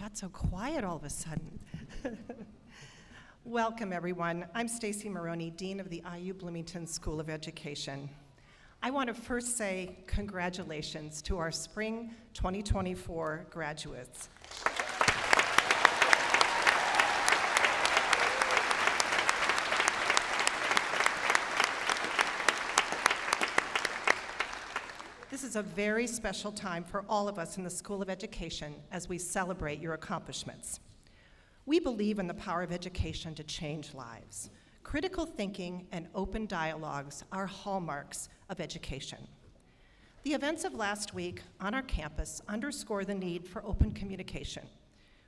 got so quiet all of a sudden. Welcome, everyone. I'm Stacy Maroney, Dean of the IU Bloomington School of Education. I want to first say congratulations to our Spring 2024 graduates. This is a very special time for all of us in the School of Education as we celebrate your accomplishments. We believe in the power of education to change lives. Critical thinking and open dialogues are hallmarks of education. The events of last week on our campus underscore the need for open communication.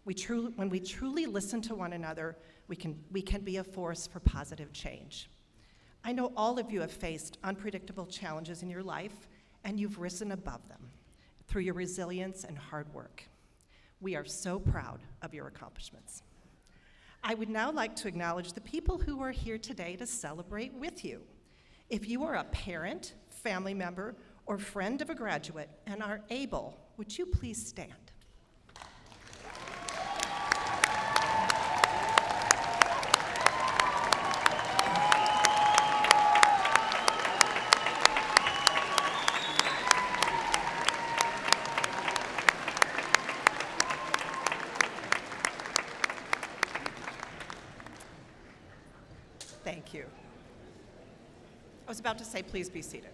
When we truly listen to one another, we can be a force for positive change. I know all of you have faced unpredictable challenges in your life, and you've risen above them through your resilience and hard work. We are so proud of your accomplishments. I would now like to acknowledge the people who are here today to celebrate with you. If you are a parent, family member, or friend of a graduate and are able, would you please stand? Thank you. I was about to say, please be seated.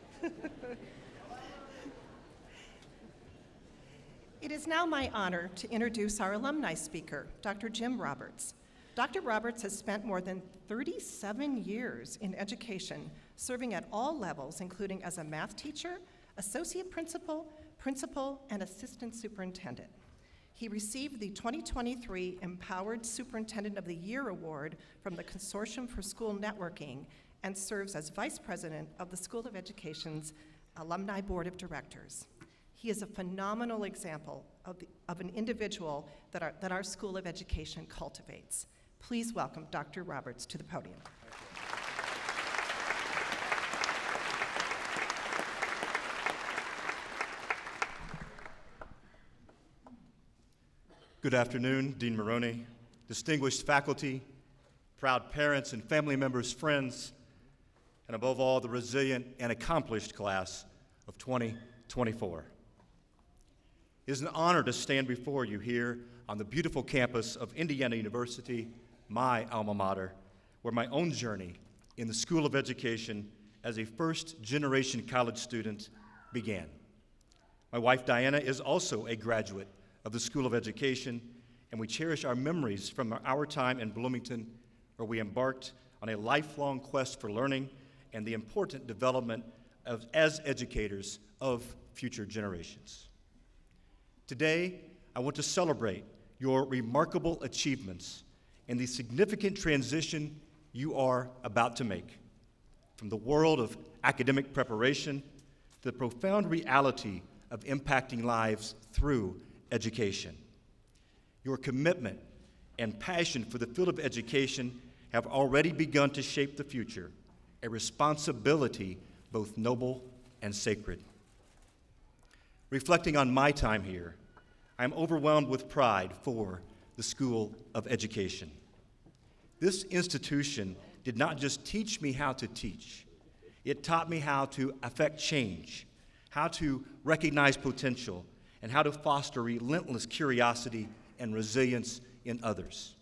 It is now my honor to introduce our alumni speaker, Dr. Jim Roberts. Dr. Roberts has spent more than 37 years in education, serving at all levels, including as a math teacher, associate principal, and assistant superintendent. He received the 2023 Empowered Superintendent of the Year Award from the Consortium for School Networking and serves as Vice President of the School of Alumni Board of Directors. He is a phenomenal example of an individual that our School of Education cultivates. Please welcome Dr. Roberts to the podium. Good afternoon, Dean Maroney, distinguished faculty, proud parents and family members, friends, and above all, the resilient and accomplished class of 2024. It is an honor to stand before you here on the beautiful campus of Indiana University, my alma mater, where my own journey in the School of Education as a first-generation college student began. My wife, Diana, is also a graduate of the School of Education, and we cherish our memories from our time in Bloomington, where we embarked on a lifelong quest for learning and the important development as educators of future generations. Today, I want to celebrate your remarkable achievements and the significant transition you are about to make from the world of academic preparation to the profound reality of impacting lives through education. Your commitment and passion for the field of education have already begun to shape the future, a responsibility both noble and sacred. Reflecting on my time here, I am overwhelmed with pride for the School of Education. This institution did not just teach me how to teach, it taught me how to affect change, how to recognize potential, and how to foster relentless curiosity and resilience in others.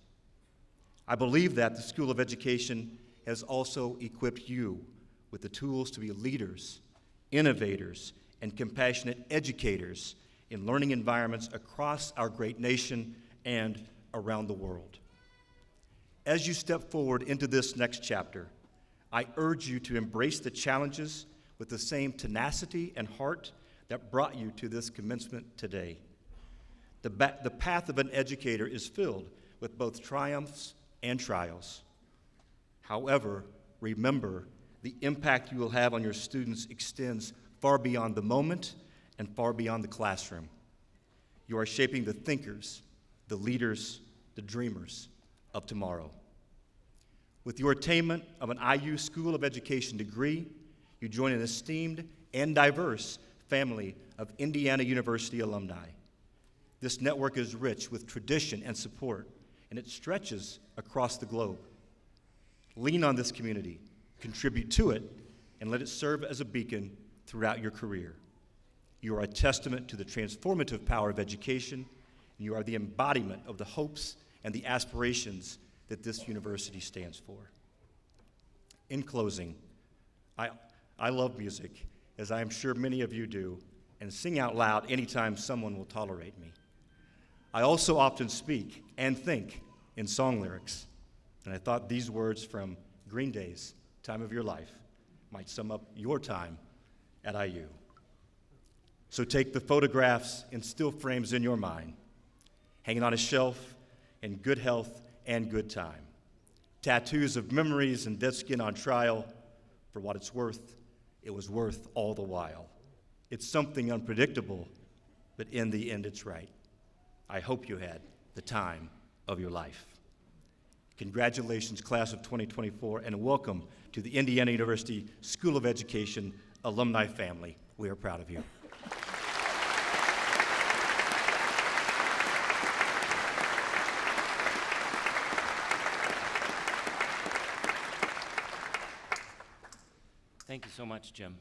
I believe that the School of Education has also equipped you with the tools to be leaders, innovators, and compassionate educators in learning environments across our great nation and around the world. As you step forward into this next chapter, I urge you to embrace the challenges with the same tenacity and heart that brought you to this commencement today. The path of an educator is filled with both triumphs and trials. However, remember, the impact you will have on your students extends far beyond the moment and far beyond the classroom. You are shaping the thinkers, the leaders, the dreamers of tomorrow. With your attainment of an IU School of Education degree, you join an esteemed and diverse family of Indiana University alumni. This network is rich with tradition and support, and it stretches across the globe. Lean on this community, contribute to it, and let it serve as a beacon throughout your career. You are a testament to the transformative power of education, and you are the embodiment of the hopes and the aspirations that this university stands for. In closing, I love music, as I am sure many of you do, and sing out loud anytime someone will tolerate me. I also often speak and think in song lyrics, and I thought these words from Green Day's Time of Your Life might sum up your time at IU. So take the photographs and still frames in your mind, hanging on a shelf in good health and good time. Tattoos of memories and dead skin on trial. For what it's worth, it was worth all the while. It's something unpredictable, but in the end it's right. I hope you had the time of your life. Congratulations, class of 2024, and welcome to the Indiana University School of Education alumni family. We are proud of you. Thank you so much, Jim.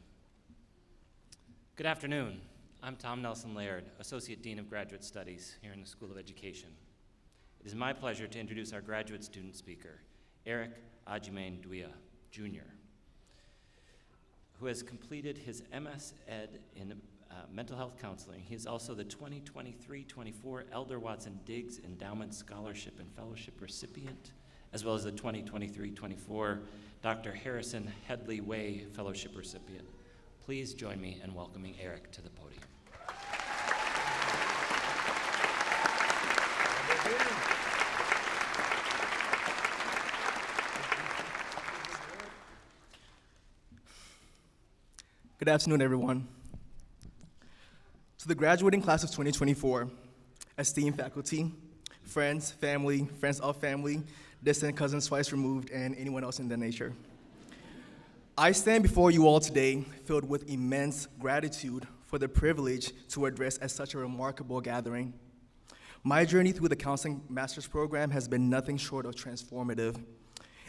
Good afternoon. I'm Tom Nelson Laird, Associate Dean of Graduate Studies here in the School of Education. It is my pleasure to introduce our graduate student speaker, Eric Ajumain Duia, Jr., who has completed his MS Ed in mental health counseling. He is also the 2023-24 Elder Watson Diggs Endowment Scholarship and Fellowship recipient, as well as the 2023-24 Dr. Harrison Headley Way Fellowship recipient. Please join me in welcoming Eric to the podium. Good afternoon, everyone. To the graduating class of 2024, esteemed faculty, friends, family, friends of family, distant cousins twice removed, and anyone else in that nature. I stand before you all today filled with immense gratitude for the privilege to address at such a remarkable gathering. My journey through the counseling master's program has been nothing short of transformative,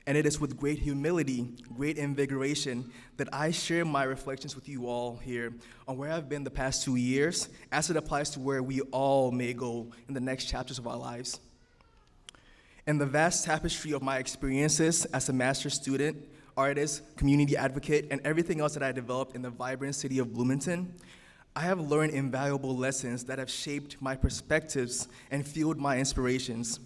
and it is with great humility, great invigoration, that I share my reflections with you all here on where I've been the past 2 years as it applies to where we all may go in the next chapters of our lives. In the vast tapestry of my experiences as a master's student, artist, community advocate, and everything else that I developed in the vibrant city of Bloomington, I have learned invaluable lessons that have shaped my perspectives and fueled my inspirations.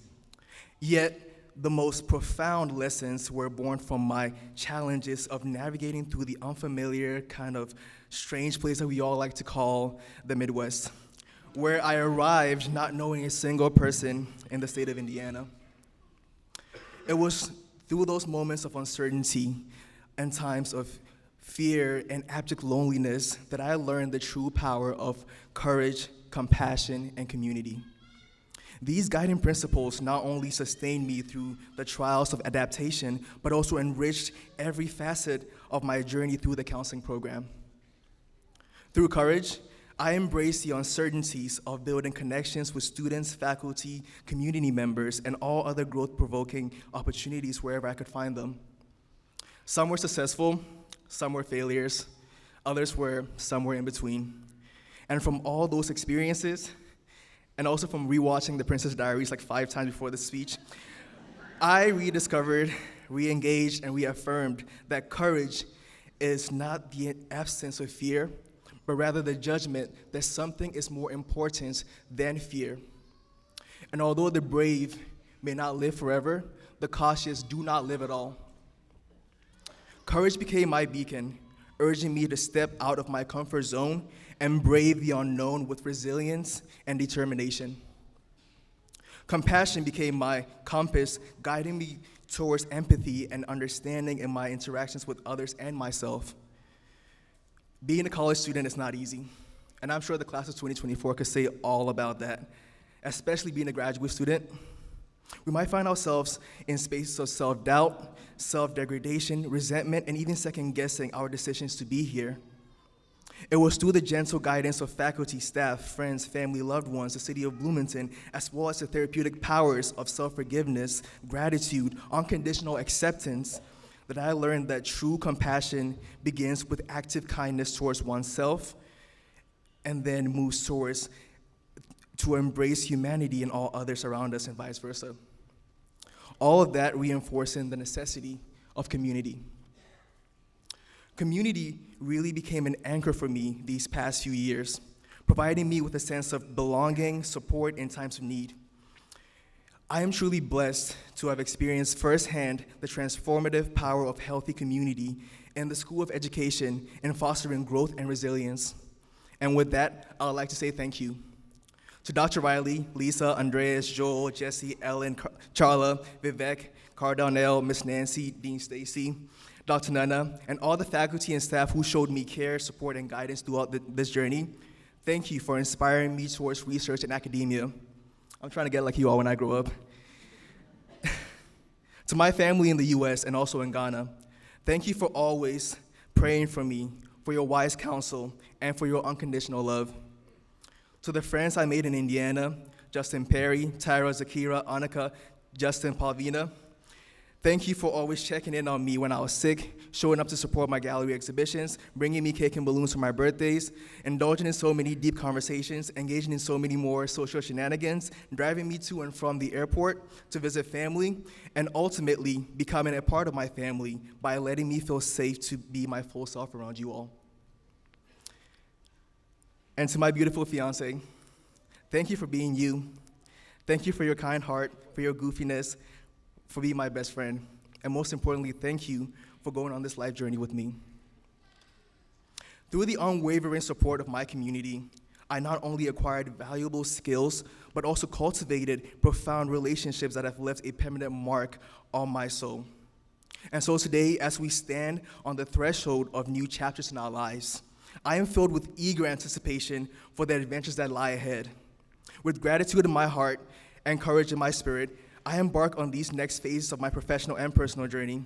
Yet, the most profound lessons were born from my challenges of navigating through the unfamiliar, kind of strange place that we all like to call the Midwest, where I arrived not knowing a single person in the state of Indiana. It was through those moments of uncertainty and times of fear and abject loneliness that I learned the true power of courage, compassion, and community. These guiding principles not only sustained me through the trials of adaptation, but also enriched every facet of my journey through the counseling program. Through courage, I embraced the uncertainties of building connections with students, faculty, community members, and all other growth-provoking opportunities wherever I could find them. Some were successful, some were failures, others were somewhere in between. And from all those experiences, and also from rewatching The Princess Diaries like 5 times before the speech, I rediscovered, re-engaged, and reaffirmed that courage is not the absence of fear, but rather the judgment that something is more important than fear. And although the brave may not live forever, the cautious do not live at all. Courage became my beacon, urging me to step out of my comfort zone and brave the unknown with resilience and determination. Compassion became my compass, guiding me towards empathy and understanding in my interactions with others and myself. Being a college student is not easy, and I'm sure the class of 2024 could say all about that, especially being a graduate student. We might find ourselves in spaces of self-doubt, self-degradation, resentment, and even second-guessing our decisions to be here. It was through the gentle guidance of faculty, staff, friends, family, loved ones, the city of Bloomington, as well as the therapeutic powers of self-forgiveness, gratitude, unconditional acceptance, that I learned that true compassion begins with active kindness towards oneself and then moves towards to embrace humanity and all others around us and vice versa. All of that reinforcing the necessity of community. Community really became an anchor for me these past few years, providing me with a sense of belonging, support in times of need. I am truly blessed to have experienced firsthand the transformative power of healthy community in the School of Education in fostering growth and resilience. And with that, I would like to say thank you to Dr. Riley, Lisa, Andreas, Joel, Jesse, Ellen, Charla, Vivek, Cardonnell, Miss Nancy, Dean Stacy, Dr. Nana, and all the faculty and staff who showed me care, support, and guidance throughout this journey. Thank you for inspiring me towards research and academia. I'm trying to get like you all when I grow up. To my family in the US and also in Ghana, thank you for always praying for me, for your wise counsel, and for your unconditional love. To the friends I made in Indiana, Justin Perry, Tyra, Zakira, Annika, Justin, Palvina, thank you for always checking in on me when I was sick, showing up to support my gallery exhibitions, bringing me cake and balloons for my birthdays, indulging in so many deep conversations, engaging in so many more social shenanigans, driving me to and from the airport to visit family, and ultimately becoming a part of my family by letting me feel safe to be my full self around you all. And to my beautiful fiance, thank you for being you. Thank you for your kind heart, for your goofiness, for being my best friend. And most importantly, thank you for going on this life journey with me. Through the unwavering support of my community, I not only acquired valuable skills, but also cultivated profound relationships that have left a permanent mark on my soul. And so today, as we stand on the threshold of new chapters in our lives, I am filled with eager anticipation for the adventures that lie ahead. With gratitude in my heart and courage in my spirit, I embark on these next phases of my professional and personal journey.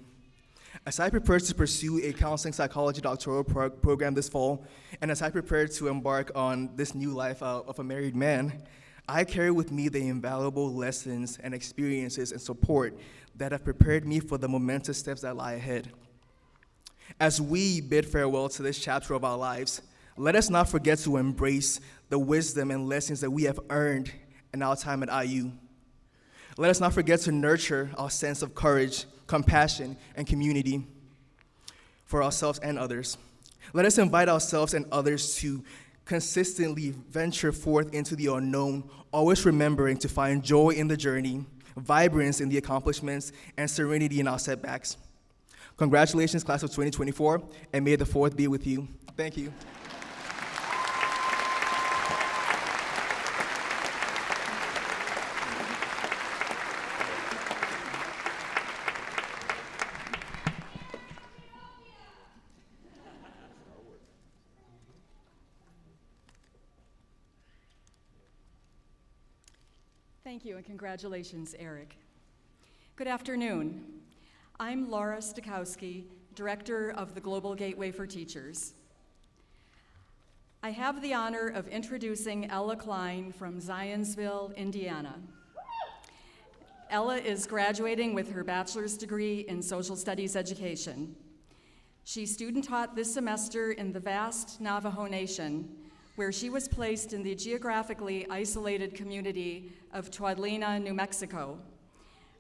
As I prepare to pursue a counseling psychology doctoral program this fall, and as I prepare to embark on this new life of a married man, I carry with me the invaluable lessons and experiences and support that have prepared me for the momentous steps that lie ahead. As we bid farewell to this chapter of our lives, let us not forget to embrace the wisdom and lessons that we have earned in our time at IU. Let us not forget to nurture our sense of courage, compassion, and community for ourselves and others. Let us invite ourselves and others to consistently venture forth into the unknown, always remembering to find joy in the journey, vibrance in the accomplishments, and serenity in our setbacks. Congratulations, class of 2024, and may the 4th be with you. Thank you. Thank you, and congratulations, Eric. Good afternoon. I'm Laura Stokowski, Director of the Global Gateway for Teachers. I have the honor of introducing Ella Klein from Zionsville, Indiana. Ella is graduating with her bachelor's degree in social studies education. She student taught this semester in the vast Navajo Nation, where she was placed in the geographically isolated community of Tuadlina, New Mexico.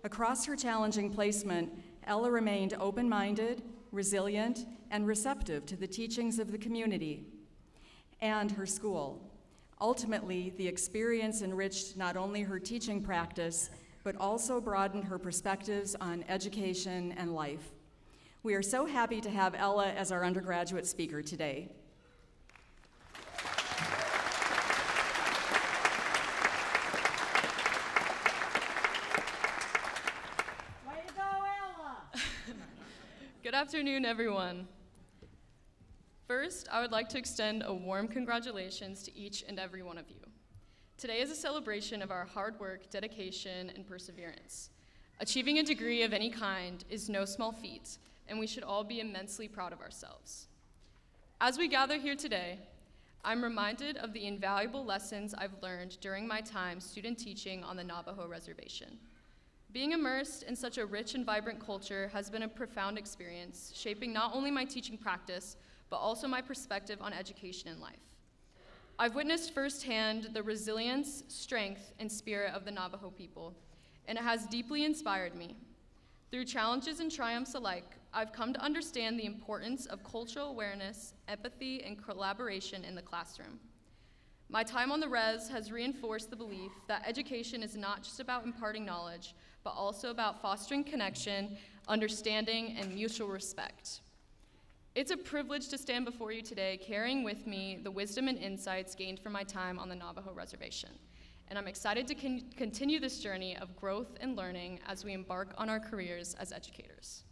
Across her challenging placement, Ella remained open-minded, resilient, and receptive to the teachings of the community and her school. Ultimately, the experience enriched not only her teaching practice, but also broadened her perspectives on education and life. We are so happy to have Ella as our undergraduate speaker today. Good afternoon, everyone. First, I would like to extend a warm congratulations to each and every one of you. Today is a celebration of our hard work, dedication, and perseverance. Achieving a degree of any kind is no small feat, and we should all be immensely proud of ourselves. As we gather here today, I'm reminded of the invaluable lessons I've learned during my time student teaching on the Navajo Reservation. Being immersed in such a rich and vibrant culture has been a profound experience, shaping not only my teaching practice, but also my perspective on education and life. I've witnessed firsthand the resilience, strength, and spirit of the Navajo people, and it has deeply inspired me. Through challenges and triumphs alike, I've come to understand the importance of cultural awareness, empathy, and collaboration in the classroom. My time on the res has reinforced the belief that education is not just about imparting knowledge, but also about fostering connection, understanding, and mutual respect. It's a privilege to stand before you today carrying with me the wisdom and insights gained from my time on the Navajo Reservation. And I'm excited to continue this journey of growth and learning as we embark on our careers as educators.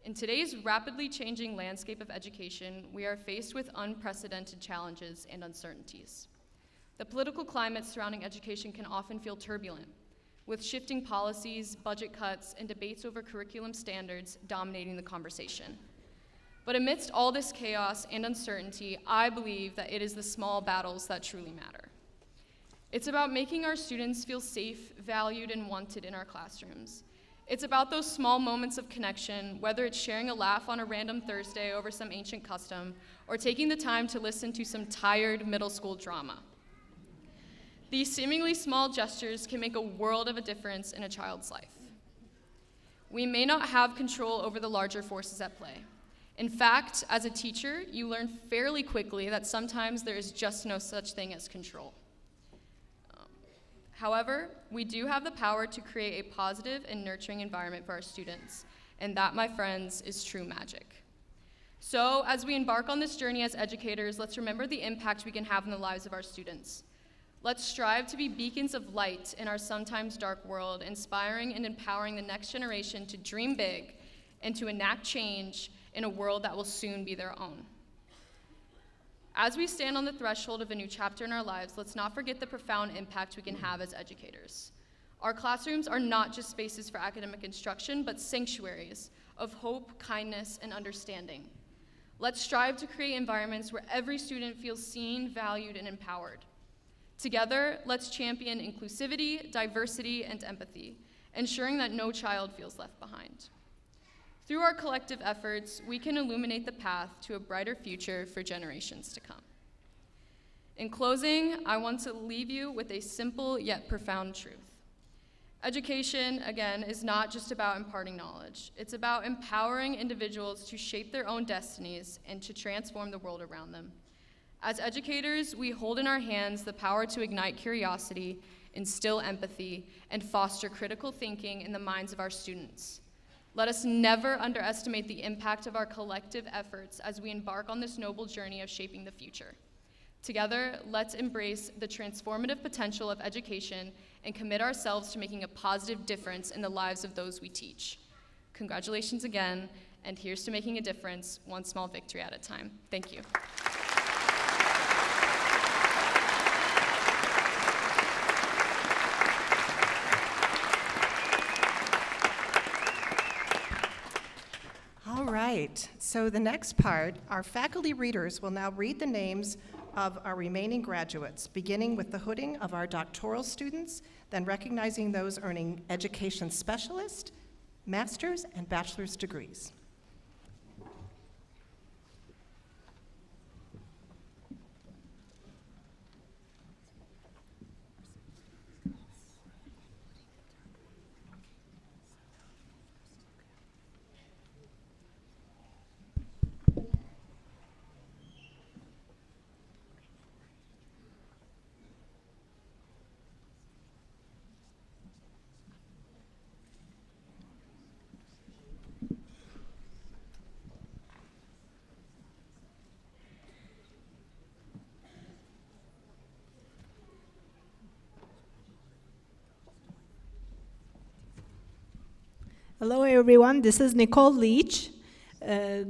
In today's rapidly changing landscape of education, we are faced with unprecedented challenges and uncertainties. The political climate surrounding education can often feel turbulent, with shifting policies, budget cuts, and debates over curriculum standards dominating the conversation. But amidst all this chaos and uncertainty, I believe that it is the small battles that truly matter. It's about making our students feel safe, valued, and wanted in our classrooms. It's about those small moments of connection, whether it's sharing a laugh on a random Thursday over some ancient custom, or taking the time to listen to some tired middle school drama. These seemingly small gestures can make a world of a difference in a child's life. We may not have control over the larger forces at play. In fact, as a teacher, you learn fairly quickly that sometimes there is just no such thing as control. However, we do have the power to create a positive and nurturing environment for our students, and that, my friends, is true magic. So, as we embark on this journey as educators, let's remember the impact we can have in the lives of our students. Let's strive to be beacons of light in our sometimes dark world, inspiring and empowering the next generation to dream big and to enact change in a world that will soon be their own. As we stand on the threshold of a new chapter in our lives, let's not forget the profound impact we can have as educators. Our classrooms are not just spaces for academic instruction, but sanctuaries of hope, kindness, and understanding. Let's strive to create environments where every student feels seen, valued, and empowered. Together, let's champion inclusivity, diversity, and empathy, ensuring that no child feels left behind. Through our collective efforts, we can illuminate the path to a brighter future for generations to come. In closing, I want to leave you with a simple yet profound truth. Education, again, is not just about imparting knowledge. It's about empowering individuals to shape their own destinies and to transform the world around them. As educators, we hold in our hands the power to ignite curiosity, instill empathy, and foster critical thinking in the minds of our students. Let us never underestimate the impact of our collective efforts as we embark on this noble journey of shaping the future. Together, let's embrace the transformative potential of education and commit ourselves to making a positive difference in the lives of those we teach. Congratulations again, and here's to making a difference, one small victory at a time. Thank you. All right, so the next part, our faculty readers will now read the names of our remaining graduates, beginning with the hooding of our doctoral students, then recognizing those earning education specialist, master's, and bachelor's degrees. Hello everyone, this is Nicole Leach,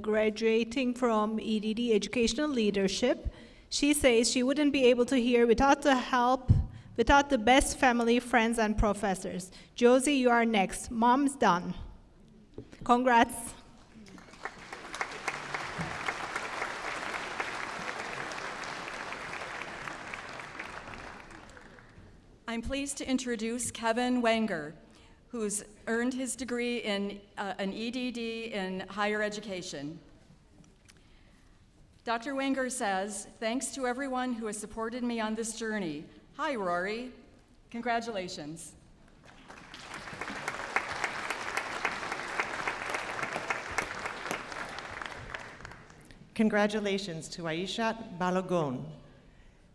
graduating from EDD Educational Leadership. She says she wouldn't be able to hear without the help, without the best family, friends, and professors. Josie, you are next. Mom's done. Congrats. I'm pleased to introduce Kevin Wenger, who's earned his degree in an EDD in higher education. Dr. Wenger says, "Thanks to everyone who has supported me on this journey." Hi, Rory. Congratulations. Congratulations to Aishat Balogun.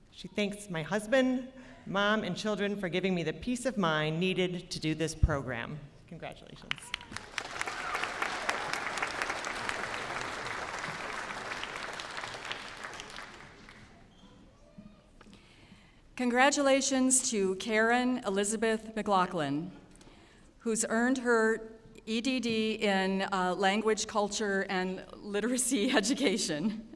She thanks my husband, mom, and children for giving me the peace of mind needed to do this program. Congratulations. Congratulations to Karen Elizabeth McLaughlin, who's earned her EDD in language, culture, and literacy education.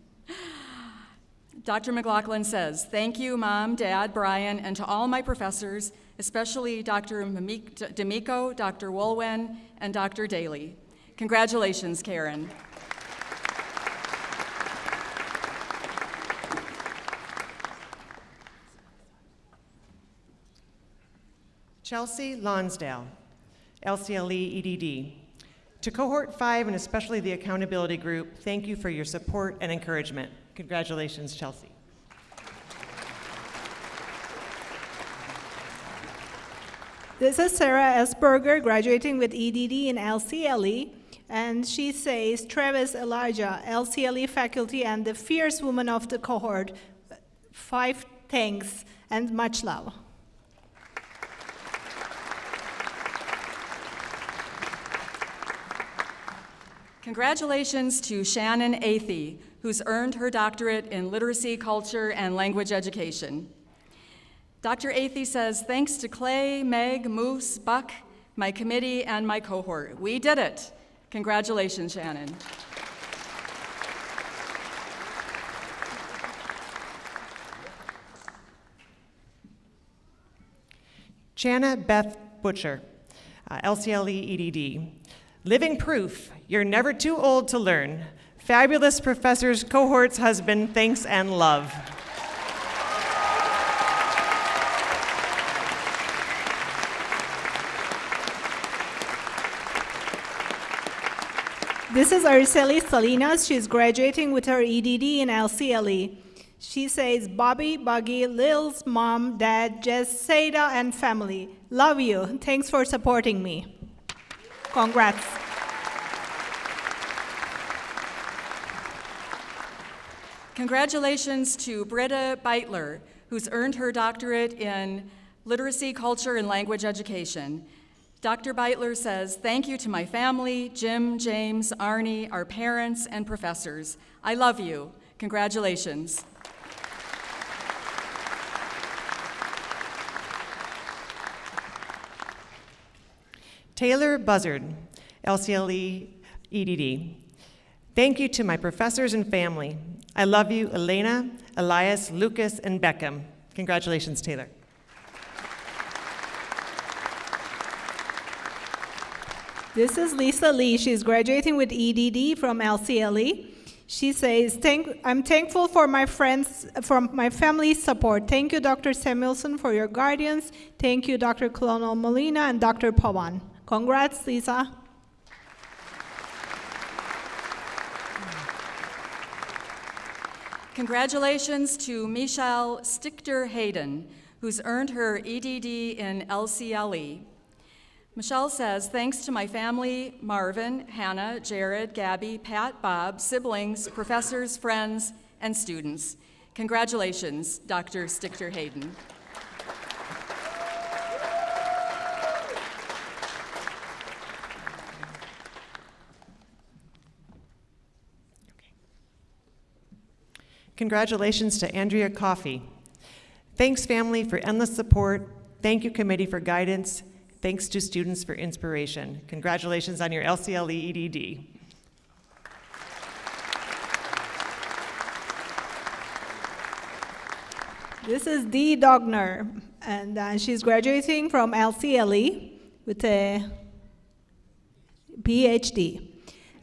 Dr. McLaughlin says, "Thank you, Mom, Dad, Brian, and to all my professors, especially Dr. D'Amico, Dr. Woolwen, and Dr. Daly." Congratulations, Karen. Chelsea Lonsdale, LCLE EDD. To Cohort 5 and especially the Accountability Group, thank you for your support and encouragement. Congratulations, Chelsea. This is Sarah Esberger, graduating with EDD in LCLE, and she says, "Travis Elijah, LCLE faculty and the fierce woman of the cohort, 5 thanks and much love." Congratulations to Shannon Athey, who's earned her doctorate in literacy, culture, and language education. Dr. Athey says, "Thanks to Clay, Meg, Moose, Buck, my committee, and my cohort. We did it." Congratulations, Shannon. Jana Beth Butcher, LCLE EDD. Living proof, you're never too old to learn. Fabulous professors, cohorts, husband, thanks and love. This is Araceli Salinas. She's graduating with her EDD in LCLE. She says, "Bobby, Buggy, Lil's mom, dad, Jess, Seda, and family. Love you. Thanks for supporting me." Congrats. Congratulations to Britta Beitler, who's earned her doctorate in literacy, culture, and language education. Dr. Beitler says, "Thank you to my family, Jim, James, Arnie, our parents, and professors. I love you. Congratulations." Taylor Buzzard, LCLE EDD. Thank you to my professors and family. I love you, Elena, Elias, Lucas, and Beckham. Congratulations, Taylor. This is Lisa Lee. She's graduating with EDD from LCLE. She says, "I'm thankful for my friends, for my family's support. Thank you, Dr. Samuelson, for your guidance. Thank you, Dr. Colonel Molina and Dr. Pawan." Congrats, Lisa. Congratulations to Michelle Stichter Hayden, who's earned her EDD in LCLE. Michelle says, "Thanks to my family, Marvin, Hannah, Jared, Gabby, Pat, Bob, siblings, professors, friends, and students." Congratulations, Dr. Stichter Hayden. Congratulations to Andrea Coffey. Thanks, family, for endless support. Thank you, committee, for guidance. Thanks to students for inspiration. Congratulations on your LCLE EDD. This is Dee Dogner, and she's graduating from LCLE with a PhD.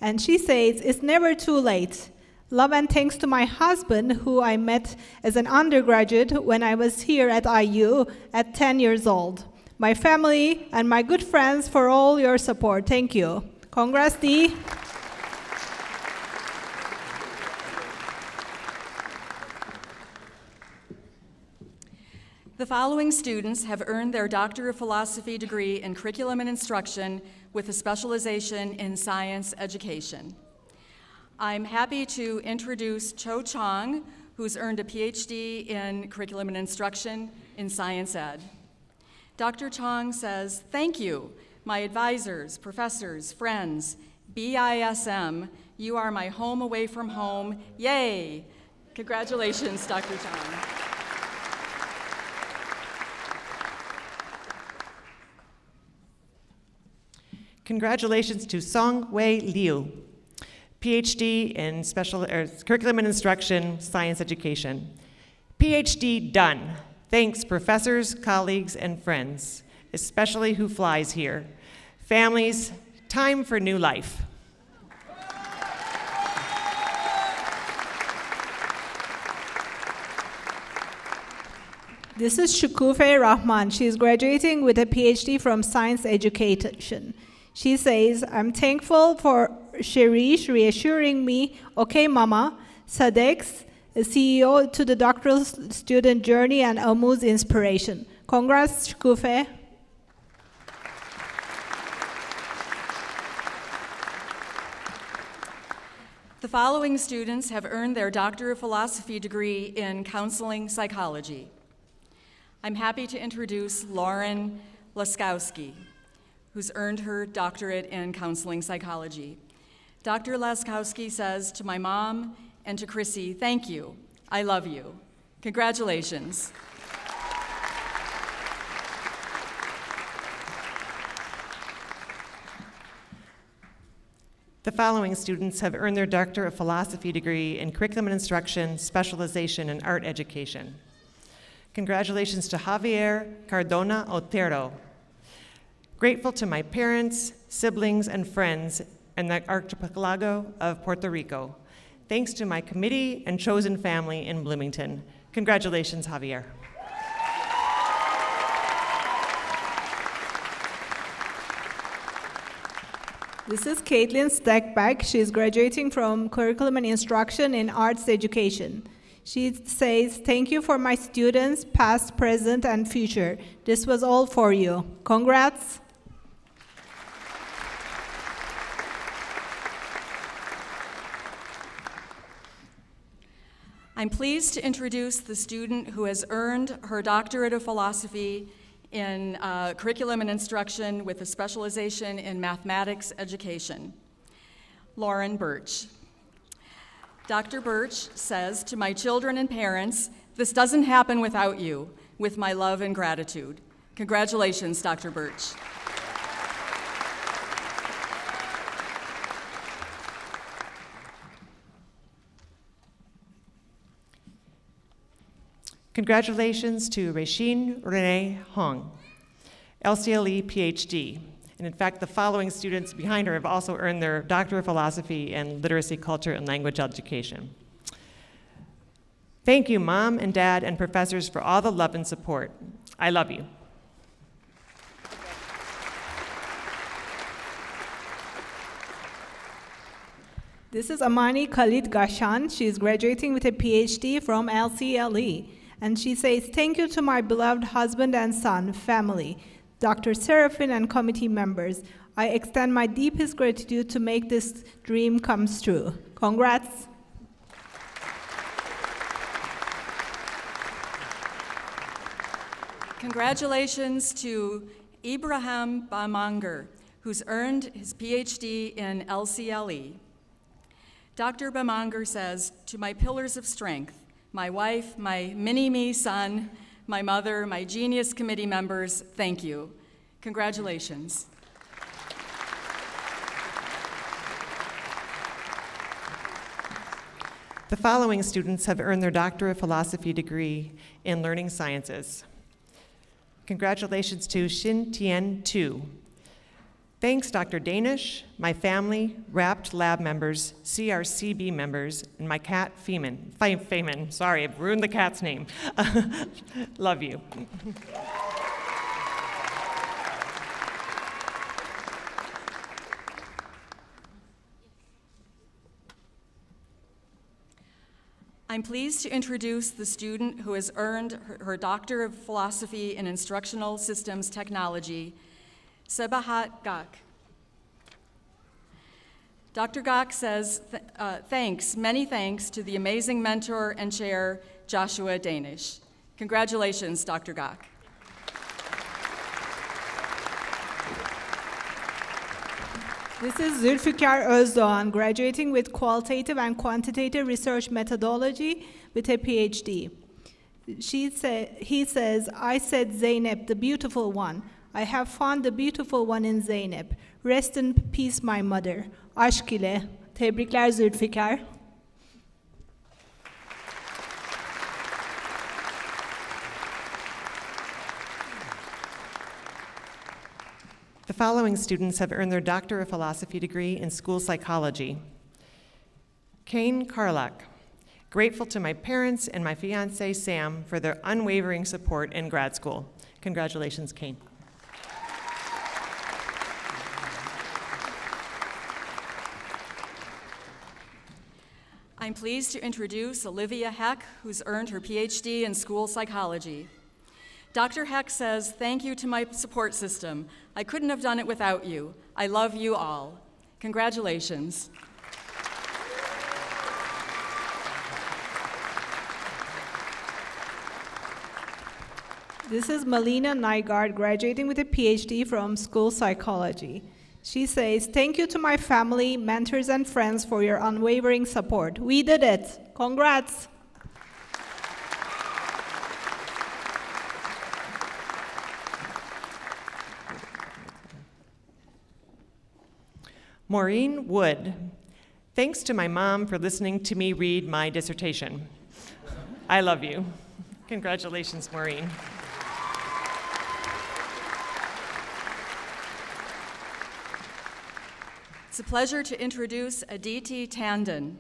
And she says, "It's never too late. Love and thanks to my husband, who I met as an undergraduate when I was here at IU at 10 years old. My family and my good friends for all your support. Thank you. Congrats, Dee. The following students have earned their Doctor of Philosophy degree in Curriculum and Instruction with a specialization in science education. I'm happy to introduce Cho Chong, who's earned a PhD in Curriculum and Instruction in Science Ed. Dr. Chong says, "Thank you, my advisors, professors, friends, BISM, you are my home away from home, yay!" Congratulations, Dr. Chong. Congratulations to Song Wei Liu, PhD in Curriculum and Instruction, Science Education. PhD done. Thanks, professors, colleagues, and friends, especially who flies here. Families, time for new life. This is Shukufe Rahman. She is graduating with a PhD from Science Education. She says, "I'm thankful for Shirish reassuring me, okay, Mama, Sadex, CEO to the doctoral student journey, and Amu's inspiration." Congrats, Shukufe. The following students have earned their Doctor of Philosophy degree in Counseling Psychology. I'm happy to introduce Lauren Laskowski, who's earned her doctorate in counseling psychology. Dr. Laskowski says to my mom and to Chrissy, "Thank you. I love you." Congratulations. The following students have earned their Doctor of Philosophy degree in Curriculum and Instruction, specialization in art education. Congratulations to Javier Cardona Otero. Grateful to my parents, siblings, and friends in the archipelago of Puerto Rico. Thanks to my committee and chosen family in Bloomington. Congratulations, Javier. This is Caitlin Steckback. She is graduating from Curriculum and Instruction in Arts Education. She says, "Thank you for my students, past, present, and future. This was all for you." Congrats. I'm pleased to introduce the student who has earned her Doctorate of Philosophy in Curriculum and Instruction with a specialization in Mathematics Education, Lauren Birch. Dr. Birch says to my children and parents, "This doesn't happen without you, with my love and gratitude." Congratulations, Dr. Birch. Congratulations to Rasheen Renee Hong, LCLE PhD. And in fact, the following students behind her have also earned their Doctor of Philosophy in Literacy, Culture, and Language Education. Thank you, Mom and Dad and professors, for all the love and support. I love you. This is Amani Khalid Gashan. She is graduating with a PhD from LCLE. And she says, "Thank you to my beloved husband and son, family, Dr. Serafin, and committee members. I extend my deepest gratitude to make this dream come true." Congrats. Congratulations to Ibrahim Bamanger, who's earned his PhD in LCLE. Dr. Bamanger says, "To my pillars of strength, my wife, my mini-me son, my mother, my Genius Committee members, thank you." Congratulations. The following students have earned their Doctor of Philosophy degree in Learning Sciences. Congratulations to Xin Tian Tu. Thanks, Dr. Danish, my family, RAPT lab members, CRCB members, and my cat, Feynman. Sorry, I've ruined the cat's name. Love you. I'm pleased to introduce the student who has earned her Doctor of Philosophy in Instructional Systems Technology, Sabahat Gak. Dr. Gak says, many thanks to the amazing mentor and chair, Joshua Danish. Congratulations, Dr. Gak. This is Zülfikar Özdoğan, graduating with Qualitative and Quantitative Research Methodology with a PhD. He says, I said Zeynep, the beautiful one. I have found the beautiful one in Zeynep. Rest in peace, my mother. Aşk ile. Tebrikler Zülfikar. The following students have earned their Doctor of Philosophy degree in school psychology. Kane Karlak, grateful to my parents and my fiance Sam for their unwavering support in grad school. Congratulations, Kane. I'm pleased to introduce Olivia Heck, who's earned her PhD in school psychology. Dr. Heck says, thank you to my support system. I couldn't have done it without you. I love you all. Congratulations. This is Melina Nygaard, graduating with a PhD from school psychology. She says, thank you to my family, mentors, and friends for your unwavering support. We did it. Congrats. Maureen Wood, thanks to my mom for listening to me read my dissertation. I love you. Congratulations, Maureen. It's a pleasure to introduce Aditi Tandon,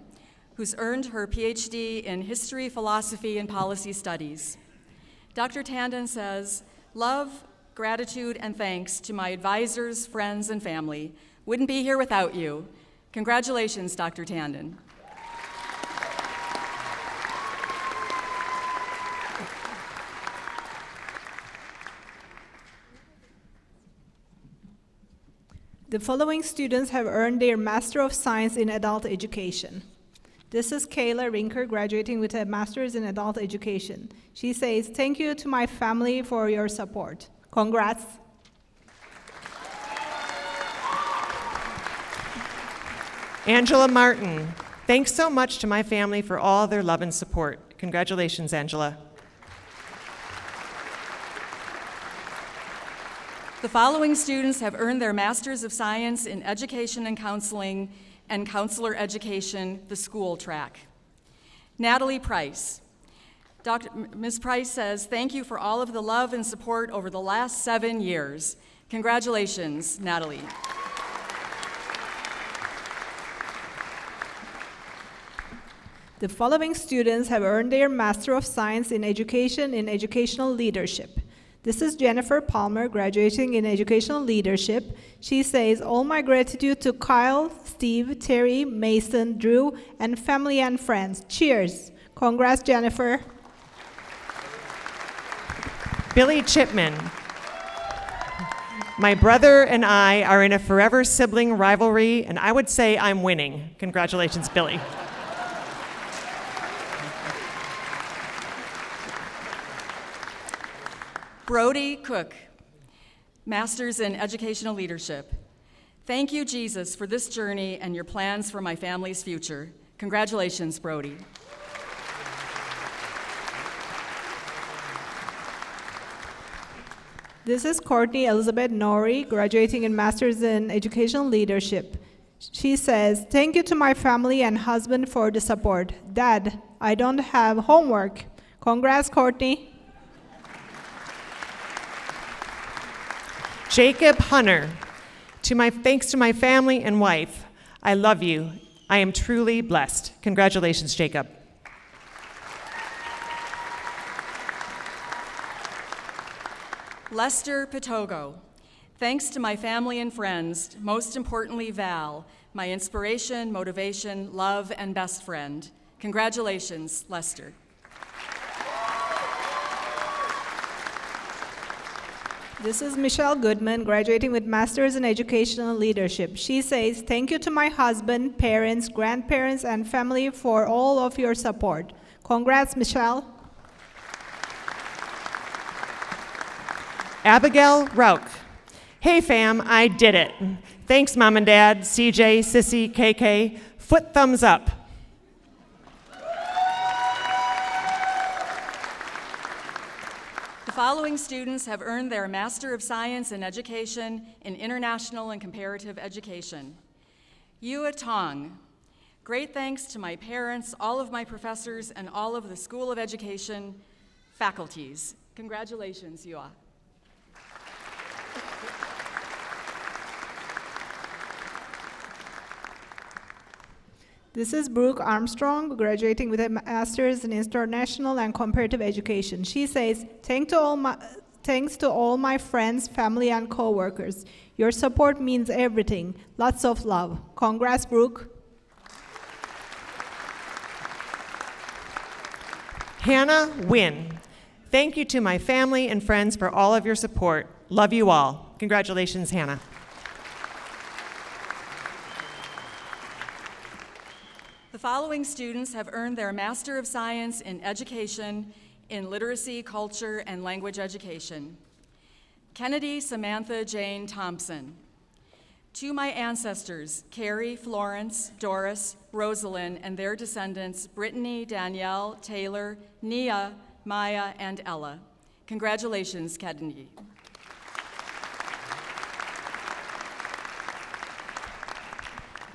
who's earned her PhD in History, Philosophy, and Policy Studies. Dr. Tandon says, love, gratitude, and thanks to my advisors, friends, and family. Wouldn't be here without you. Congratulations, Dr. Tandon. The following students have earned their Master of Science in Adult Education. This is Kayla Rinker, graduating with a Master's in Adult Education. She says, thank you to my family for your support. Congrats. Angela Martin, thanks so much to my family for all their love and support. Congratulations, Angela. The following students have earned their Masters of Science in Education and Counseling and Counselor Education, the school track. Natalie Price. Ms. Price says, thank you for all of the love and support over the last 7 years. Congratulations, Natalie. The following students have earned their Master of Science in Education in Educational Leadership. This is Jennifer Palmer, graduating in Educational Leadership. She says, all my gratitude to Kyle, Steve, Terry, Mason, Drew, and family and friends. Cheers. Congrats, Jennifer. Billy Chipman, my brother and I are in a forever sibling rivalry, and I would say I'm winning. Congratulations, Billy. Brody Cook, Masters in Educational Leadership. Thank you, Jesus, for this journey and your plans for my family's future. Congratulations, Brody. This is Courtney Elizabeth Norrie, graduating in Masters in Educational Leadership. She says, thank you to my family and husband for the support. Dad, I don't have homework. Congrats, Courtney. Jacob Hunter, Thanks to my family and wife, I love you. I am truly blessed. Congratulations, Jacob. Lester Patogo. Thanks to my family and friends, most importantly Val, my inspiration, motivation, love, and best friend. Congratulations, Lester. This is Michelle Goodman, graduating with Masters in Educational Leadership. She says, thank you to my husband, parents, grandparents, and family for all of your support. Congrats, Michelle. Abigail Rauch. Hey fam, I did it. Thanks mom and dad, CJ, Sissy, KK. Foot thumbs up. The following students have earned their Master of Science in Education in International and Comparative Education. Yua Tong. Great thanks to my parents, all of my professors, and all of the School of Education faculties. Congratulations, Yua. This is Brooke Armstrong, graduating with a Master's in International and Comparative Education. She says, thanks to all my friends, family, and coworkers. Your support means everything. Lots of love. Congrats, Brooke. Hannah Wynn. Thank you to my family and friends for all of your support. Love you all. Congratulations, Hannah. The following students have earned their Master of Science in Education in Literacy, Culture, and Language Education. Kennedy Samantha Jane Thompson. To my ancestors, Carrie, Florence, Doris, Rosalind, and their descendants, Brittany, Danielle, Taylor, Nia, Maya, and Ella. Congratulations, Kennedy.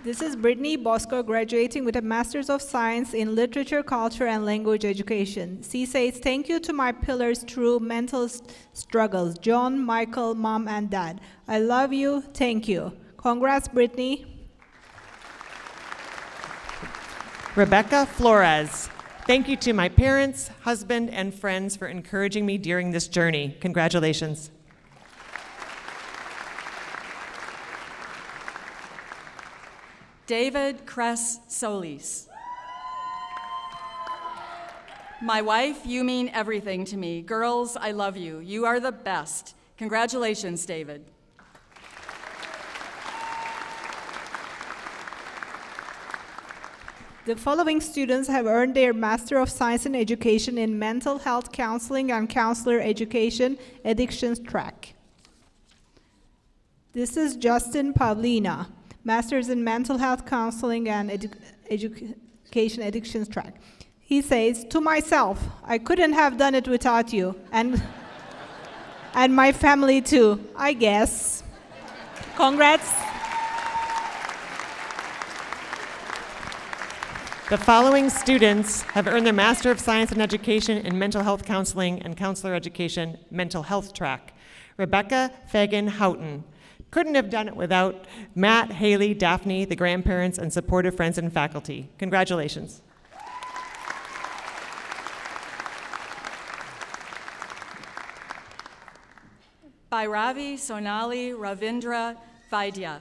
This is Brittany Bosco, graduating with a Master's of Science in Literature, Culture, and Language Education. She says, thank you to my pillars through mental struggles, John, Michael, Mom, and Dad. I love you. Thank you. Congrats, Brittany. Rebecca Flores. Thank you to my parents, husband, and friends for encouraging me during this journey. Congratulations. David Cress Solis. My wife, you mean everything to me. Girls, I love you. You are the best. Congratulations, David. The following students have earned their Master of Science in Education in Mental Health Counseling and Counselor Education, Addictions Track. This is Justin Pavlina, Master's in Mental Health Counseling and Education Addictions Track. He says, to myself, I couldn't have done it without you, and my family too, I guess. Congrats. The following students have earned their Master of Science in Education in Mental Health Counseling and Counselor Education Mental Health Track. Rebecca Fagan Houghton. Couldn't have done it without Matt, Haley, Daphne, the grandparents, and supportive friends and faculty. Congratulations. Bhairavi Sonali Ravindra Vaidya.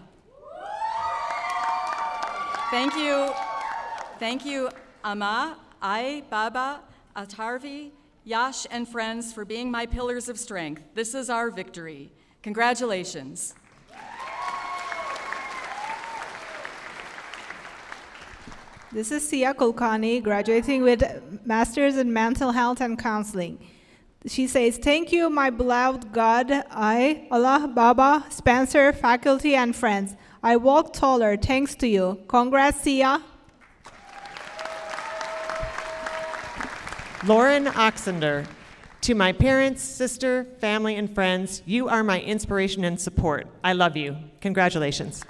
Thank you, Amma, Ai, Baba, Atarvi, Yash, and friends for being my pillars of strength. This is our victory. Congratulations. This is Sia Kulkani, graduating with Master's in Mental Health and Counseling. She says, thank you, my beloved God, I, Allah, Baba, Spencer, faculty, and friends. I walk taller thanks to you. Congrats, Sia. Lauren Oxender. To my parents, sister, family, and friends, you are my inspiration and support. I love you. Congratulations.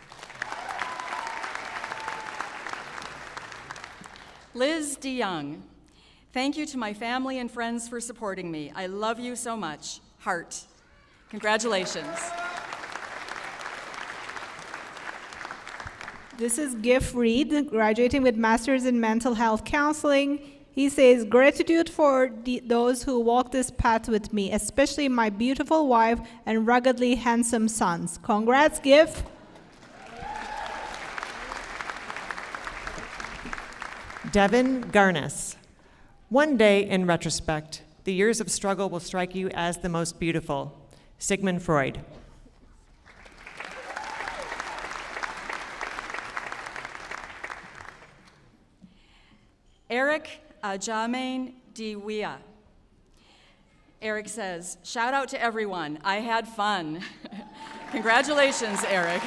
Liz DeYoung. Thank you to my family and friends for supporting me. I love you so much. Heart. Congratulations. This is Giff Reed, graduating with Master's in Mental Health Counseling. He says, gratitude for those who walk this path with me, especially my beautiful wife and ruggedly handsome sons. Congrats, Giff. Devin Garness. One day, in retrospect, the years of struggle will strike you as the most beautiful. Sigmund Freud. Eric Ajamain Diwia. Eric says, shout out to everyone. I had fun. Congratulations, Eric.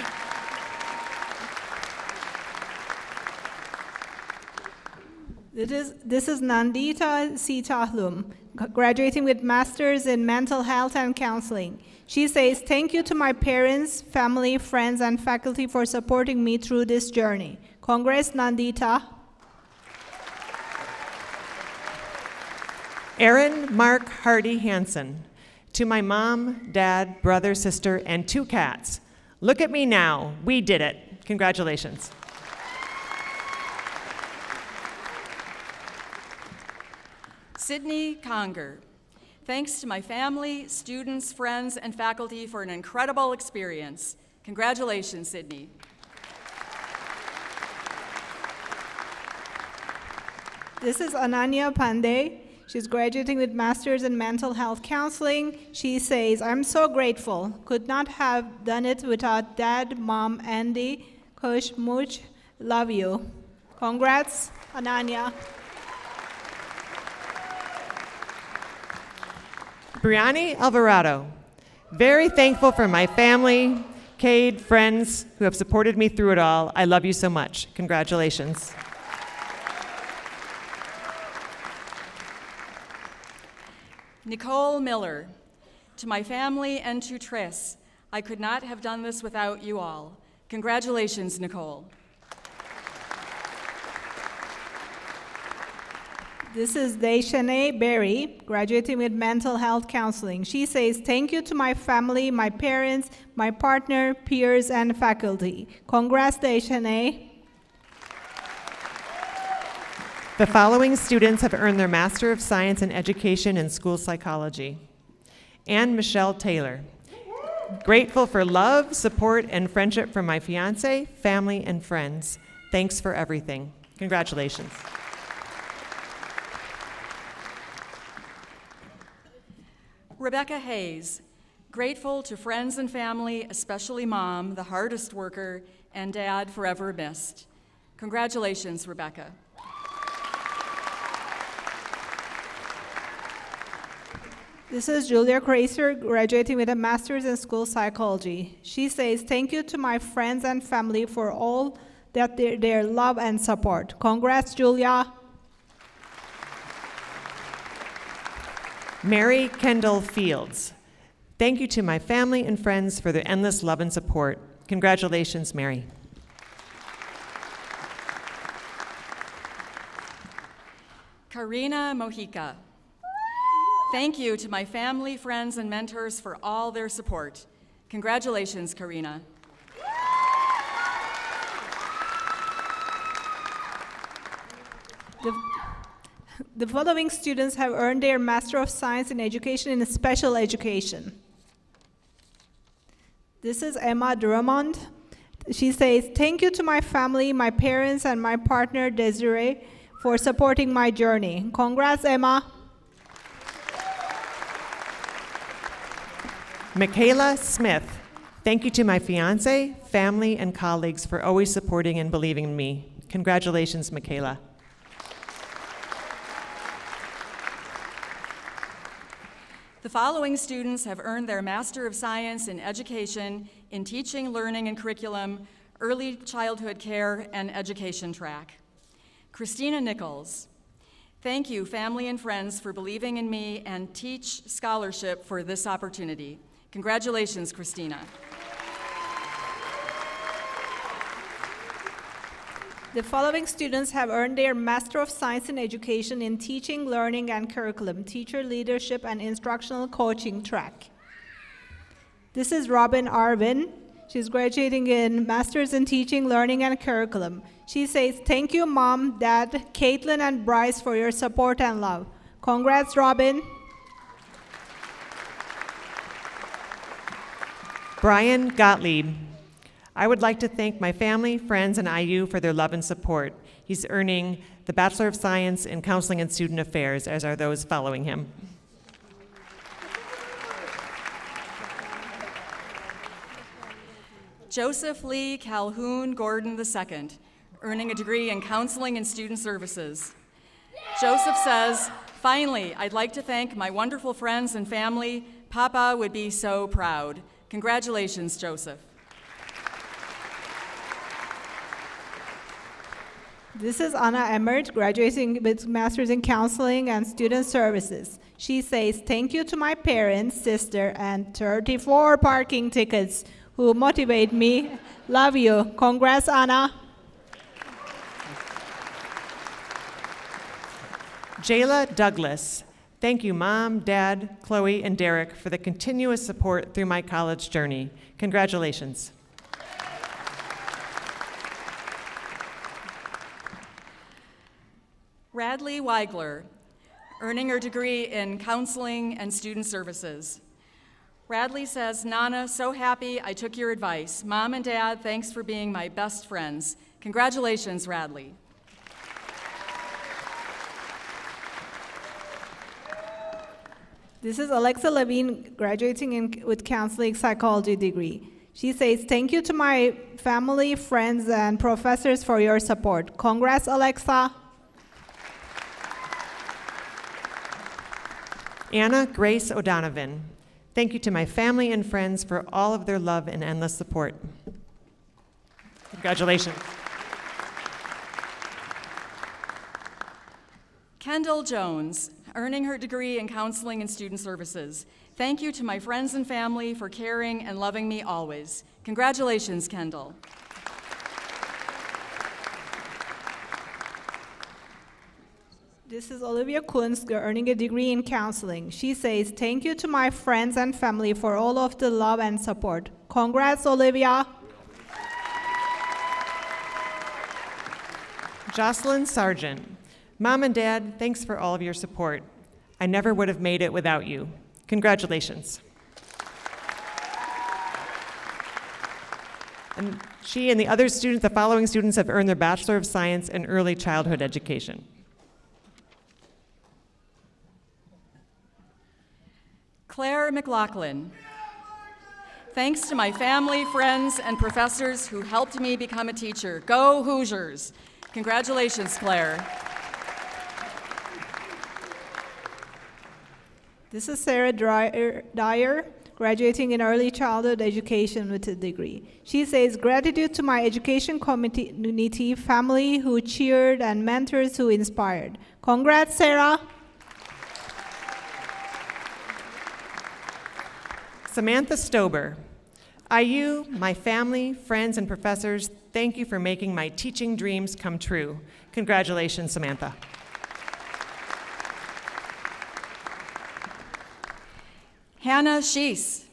This is Nandita Sitahlum, graduating with Master's in Mental Health and Counseling. She says, thank you to my parents, family, friends, and faculty for supporting me through this journey. Congrats, Nandita. Aaron Mark Hardy Hansen. To my mom, dad, brother, sister, and 2 cats. Look at me now. We did it. Congratulations. Sydney Conger. Thanks to my family, students, friends, and faculty for an incredible experience. Congratulations, Sydney. This is Ananya Pandey. She's graduating with Master's in Mental Health Counseling. She says, I'm so grateful. Could not have done it without Dad, Mom, Andy, Coach, Mooch. Love you. Congrats, Ananya. Brianni Alvarado. Very thankful for my family, Cade, friends who have supported me through it all. I love you so much. Congratulations. Nicole Miller. To my family and to Triss, I could not have done this without you all. Congratulations, Nicole. This is Deshane Berry, graduating with Mental Health Counseling. She says, thank you to my family, my parents, my partner, peers, and faculty. Congrats, Deshane. The following students have earned their Master of Science in Education in School Psychology. Anne Michelle Taylor. Grateful for love, support, and friendship from my fiance, family, and friends. Thanks for everything. Congratulations. Rebecca Hayes. Grateful to friends and family, especially Mom, the hardest worker, and Dad, forever missed. Congratulations, Rebecca. This is Julia Cracer, graduating with a Master's in School Psychology. She says, thank you to my friends and family for all that their love and support. Congrats, Julia. Mary Kendall Fields. Thank you to my family and friends for their endless love and support. Congratulations, Mary. Karina Mojica. Thank you to my family, friends, and mentors for all their support. Congratulations, Karina. The following students have earned their Master of Science in Education in Special Education. This is Emma Drummond. She says, thank you to my family, my parents, and my partner, Desiree, for supporting my journey. Congrats, Emma. Michaela Smith. Thank you to my fiance, family, and colleagues for always supporting and believing in me. Congratulations, Michaela. The following students have earned their Master of Science in Education in Teaching, Learning, and Curriculum, Early Childhood Care, and Education track. Christina Nichols. Thank you, family and friends, for believing in me and Teach Scholarship for this opportunity. Congratulations, Christina. The following students have earned their Master of Science in Education in Teaching, Learning, and Curriculum, Teacher Leadership, and Instructional Coaching track. This is Robin Arvin. She's graduating in Master's in Teaching, Learning, and Curriculum. She says, thank you, Mom, Dad, Caitlin, and Bryce for your support and love. Congrats, Robin. Brian Gottlieb. I would like to thank my family, friends, and IU for their love and support. He's earning the Bachelor of Science in Counseling and Student Affairs, as are those following him. Joseph Lee Calhoun Gordon II, earning a degree in Counseling and Student Services. Joseph says, finally, I'd like to thank my wonderful friends and family. Papa would be so proud. Congratulations, Joseph. This is Anna Emmert, graduating with Master's in Counseling and Student Services. She says, thank you to my parents, sister, and 34 parking tickets who motivate me. Love you. Congrats, Anna. Jayla Douglas. Thank you, Mom, Dad, Chloe, and Derek for the continuous support through my college journey. Congratulations. Radley Weigler, earning her degree in Counseling and Student Services. Radley says, Nana, so happy I took your advice. Mom and Dad, thanks for being my best friends. Congratulations, Radley. This is Alexa Levine, graduating with Counseling Psychology degree. She says, thank you to my family, friends, and professors for your support. Congrats, Alexa. Anna Grace O'Donovan. Thank you to my family and friends for all of their love and endless support. Congratulations. Kendall Jones, earning her degree in Counseling and Student Services. Thank you to my friends and family for caring and loving me always. Congratulations, Kendall. This is Olivia Kunz, earning a degree in counseling. She says, thank you to my friends and family for all of the love and support. Congrats, Olivia. Jocelyn Sargent. Mom and Dad, thanks for all of your support. I never would have made it without you. Congratulations. And she and the other students, the following students, have earned their Bachelor of Science in Early Childhood Education. Claire McLaughlin. Thanks to my family, friends, and professors who helped me become a teacher. Go Hoosiers. Congratulations, Claire. This is Sarah Dyer, graduating in early childhood education with a degree. She says, gratitude to my education community, family who cheered, and mentors who inspired. Congrats, Sarah. Samantha Stober. IU, my family, friends, and professors, thank you for making my teaching dreams come true. Congratulations, Samantha. Hannah Sheese.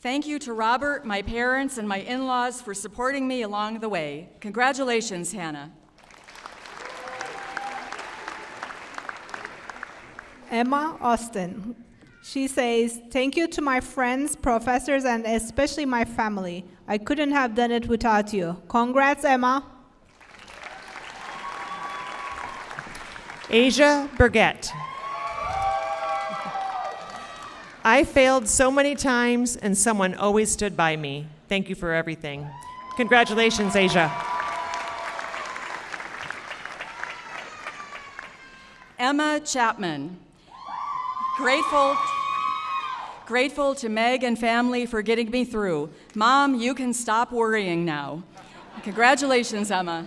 Thank you to Robert, my parents, and my in-laws for supporting me along the way. Congratulations, Hannah. Emma Austin. She says, thank you to my friends, professors, and especially my family. I couldn't have done it without you. Congrats, Emma. Asia Burgett. I failed so many times, and someone always stood by me. Thank you for everything. Congratulations, Asia. Emma Chapman. Grateful to Meg and family for getting me through. Mom, you can stop worrying now. Congratulations, Emma.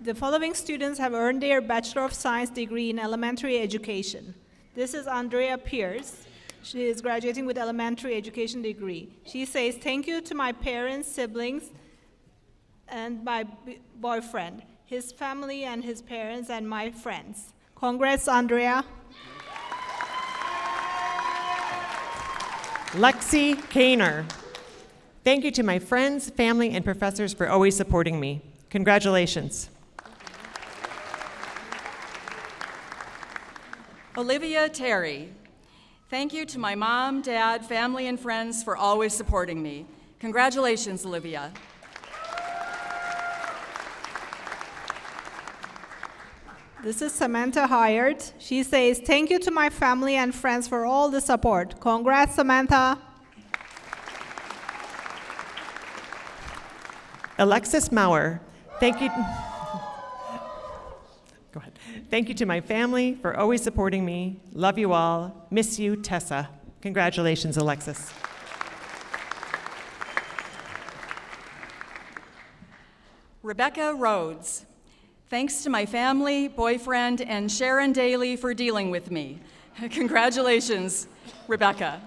The following students have earned their Bachelor of Science degree in elementary education. This is Andrea Pierce. She is graduating with elementary education degree. She says, thank you to my parents, siblings, and my boyfriend, his family and his parents, and my friends. Congrats, Andrea. Lexi Kaner. Thank you to my friends, family, and professors for always supporting me. Congratulations. Olivia Terry. Thank you to my mom, dad, family, and friends for always supporting me. Congratulations, Olivia. This is Samantha Hired. She says, thank you to my family and friends for all the support. Congrats, Samantha. Alexis Maurer. Thank you. Go ahead. Thank you to my family for always supporting me. Love you all. Miss you, Tessa. Congratulations, Alexis. Rebecca Rhodes. Thanks to my family, boyfriend, and Sharon Daly for dealing with me. Congratulations, Rebecca.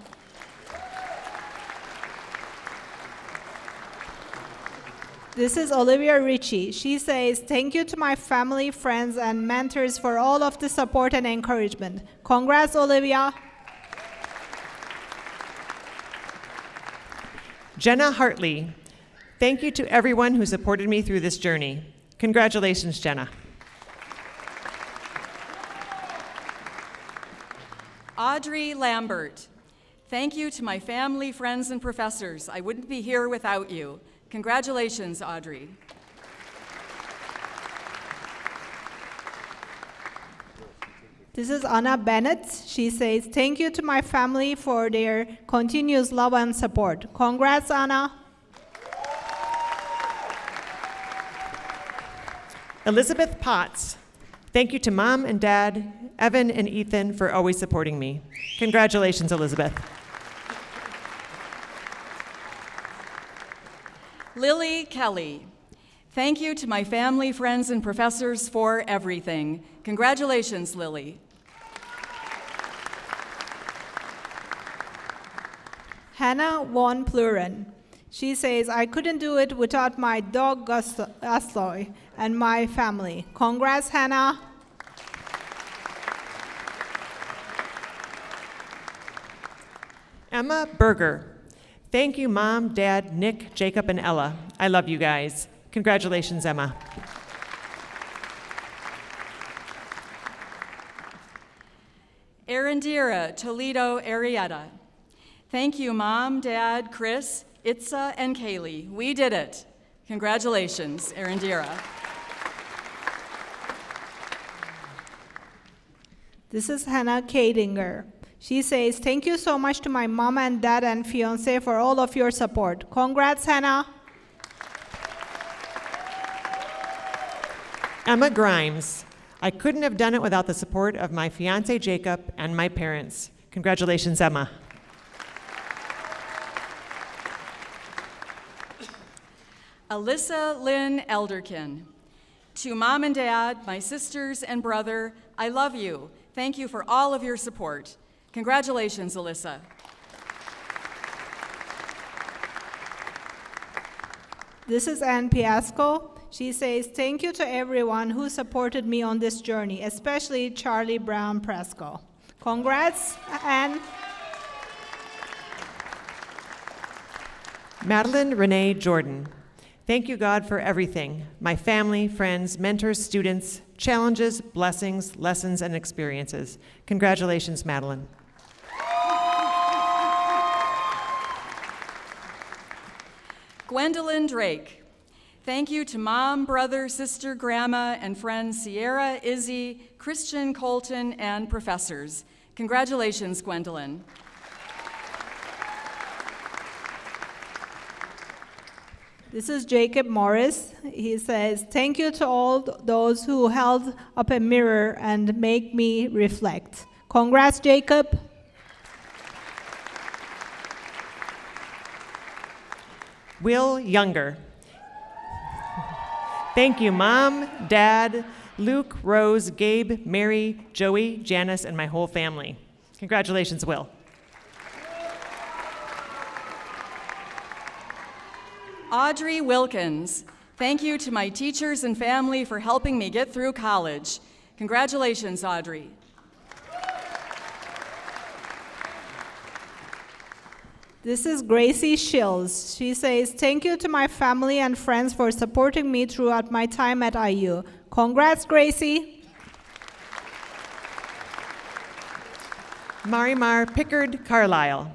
This is Olivia Ritchie. She says, thank you to my family, friends, and mentors for all of the support and encouragement. Congrats, Olivia. Jenna Hartley. Thank you to everyone who supported me through this journey. Congratulations, Jenna. Audrey Lambert. Thank you to my family, friends, and professors. I wouldn't be here without you. Congratulations, Audrey. This is Anna Bennett. She says, thank you to my family for their continuous love and support. Congrats, Anna. Elizabeth Potts. Thank you to Mom and Dad, Evan and Ethan for always supporting me. Congratulations, Elizabeth. Lily Kelly. Thank you to my family, friends, and professors for everything. Congratulations, Lily. Hannah Von Pluren. She says, I couldn't do it without my dog Gasloy and my family. Congrats, Hannah. Emma Berger. Thank you, Mom, Dad, Nick, Jacob, and Ella. I love you guys. Congratulations, Emma. Arendira Toledo Arietta. Thank you, Mom, Dad, Chris, Itza, and Kaylee. We did it. Congratulations, Arendira. This is Hannah Kadinger. She says, thank you so much to my mom and dad and fiance for all of your support. Congrats, Hannah. Emma Grimes. I couldn't have done it without the support of my fiance, Jacob, and my parents. Congratulations, Emma. Alyssa Lynn Elderkin. To Mom and Dad, my sisters and brother, I love you. Thank you for all of your support. Congratulations, Alyssa. This is Ann Piasco. She says, thank you to everyone who supported me on this journey, especially Charlie Brown Presco. Congrats, Ann. Madeline Renee Jordan. Thank you, God, for everything. My family, friends, mentors, students, challenges, blessings, lessons, and experiences. Congratulations, Madeline. Gwendolyn Drake. Thank you to Mom, brother, sister, grandma, and friends Sierra, Izzy, Christian, Colton, and professors. Congratulations, Gwendolyn. This is Jacob Morris. He says, thank you to all those who held up a mirror and make me reflect. Congrats, Jacob. Will Younger. Thank you, Mom, Dad, Luke, Rose, Gabe, Mary, Joey, Janice, and my whole family. Congratulations, Will. Audrey Wilkins. Thank you to my teachers and family for helping me get through college. Congratulations, Audrey. This is Gracie Shills. She says, thank you to my family and friends for supporting me throughout my time at IU. Congrats, Gracie. Marimar Pickard Carlisle.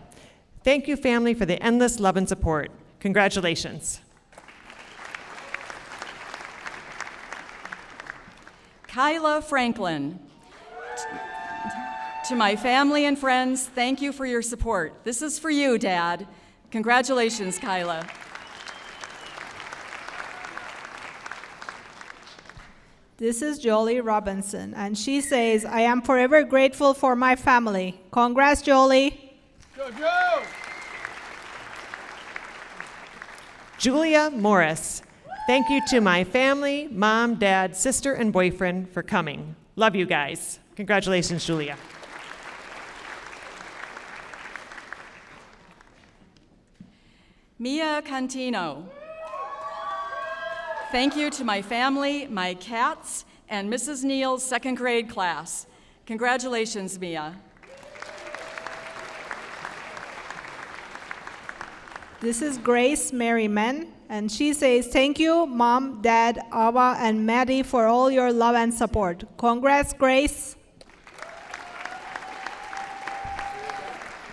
Thank you, family, for the endless love and support. Congratulations. Kyla Franklin. To my family and friends, thank you for your support. This is for you, Dad. Congratulations, Kyla. This is Jolie Robinson, and she says, I am forever grateful for my family. Congrats, Jolie. Julia Morris. Thank you to my family, mom, dad, sister, and boyfriend for coming. Love you guys. Congratulations, Julia. Mia Cantino. Thank you to my family, my cats, and Mrs. Neal's second grade class. Congratulations, Mia. This is Grace Merriman, and she says, thank you, Mom, Dad, Abba, and Maddie for all your love and support. Congrats, Grace.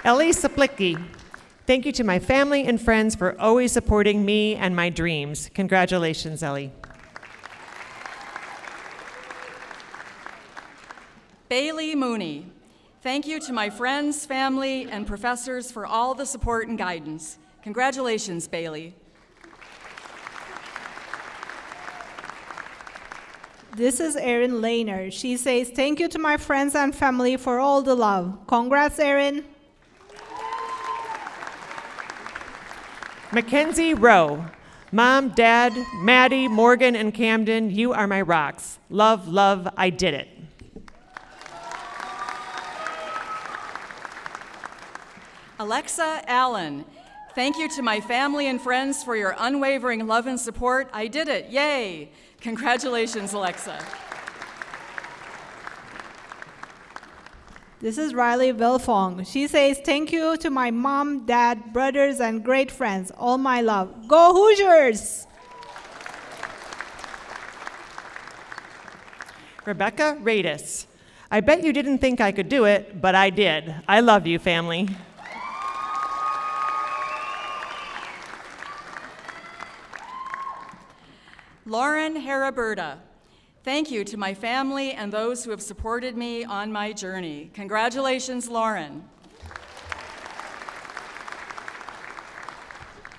Ellie Saplicki. Thank you to my family and friends for always supporting me and my dreams. Congratulations, Ellie. Bailey Mooney. Thank you to my friends, family, and professors for all the support and guidance. Congratulations, Bailey. This is Erin Lehner. She says, thank you to my friends and family for all the love. Congrats, Erin. Mackenzie Rowe. Mom, Dad, Maddie, Morgan, and Camden, you are my rocks. Love, love, I did it. Alexa Allen. Thank you to my family and friends for your unwavering love and support. I did it. Yay. Congratulations, Alexa. This is Riley Wilfong. She says, thank you to my mom, dad, brothers, and great friends. All my love. Go Hoosiers! Rebecca Radis. I bet you didn't think I could do it, but I did. I love you, family. Lauren Haraberta. Thank you to my family and those who have supported me on my journey. Congratulations, Lauren.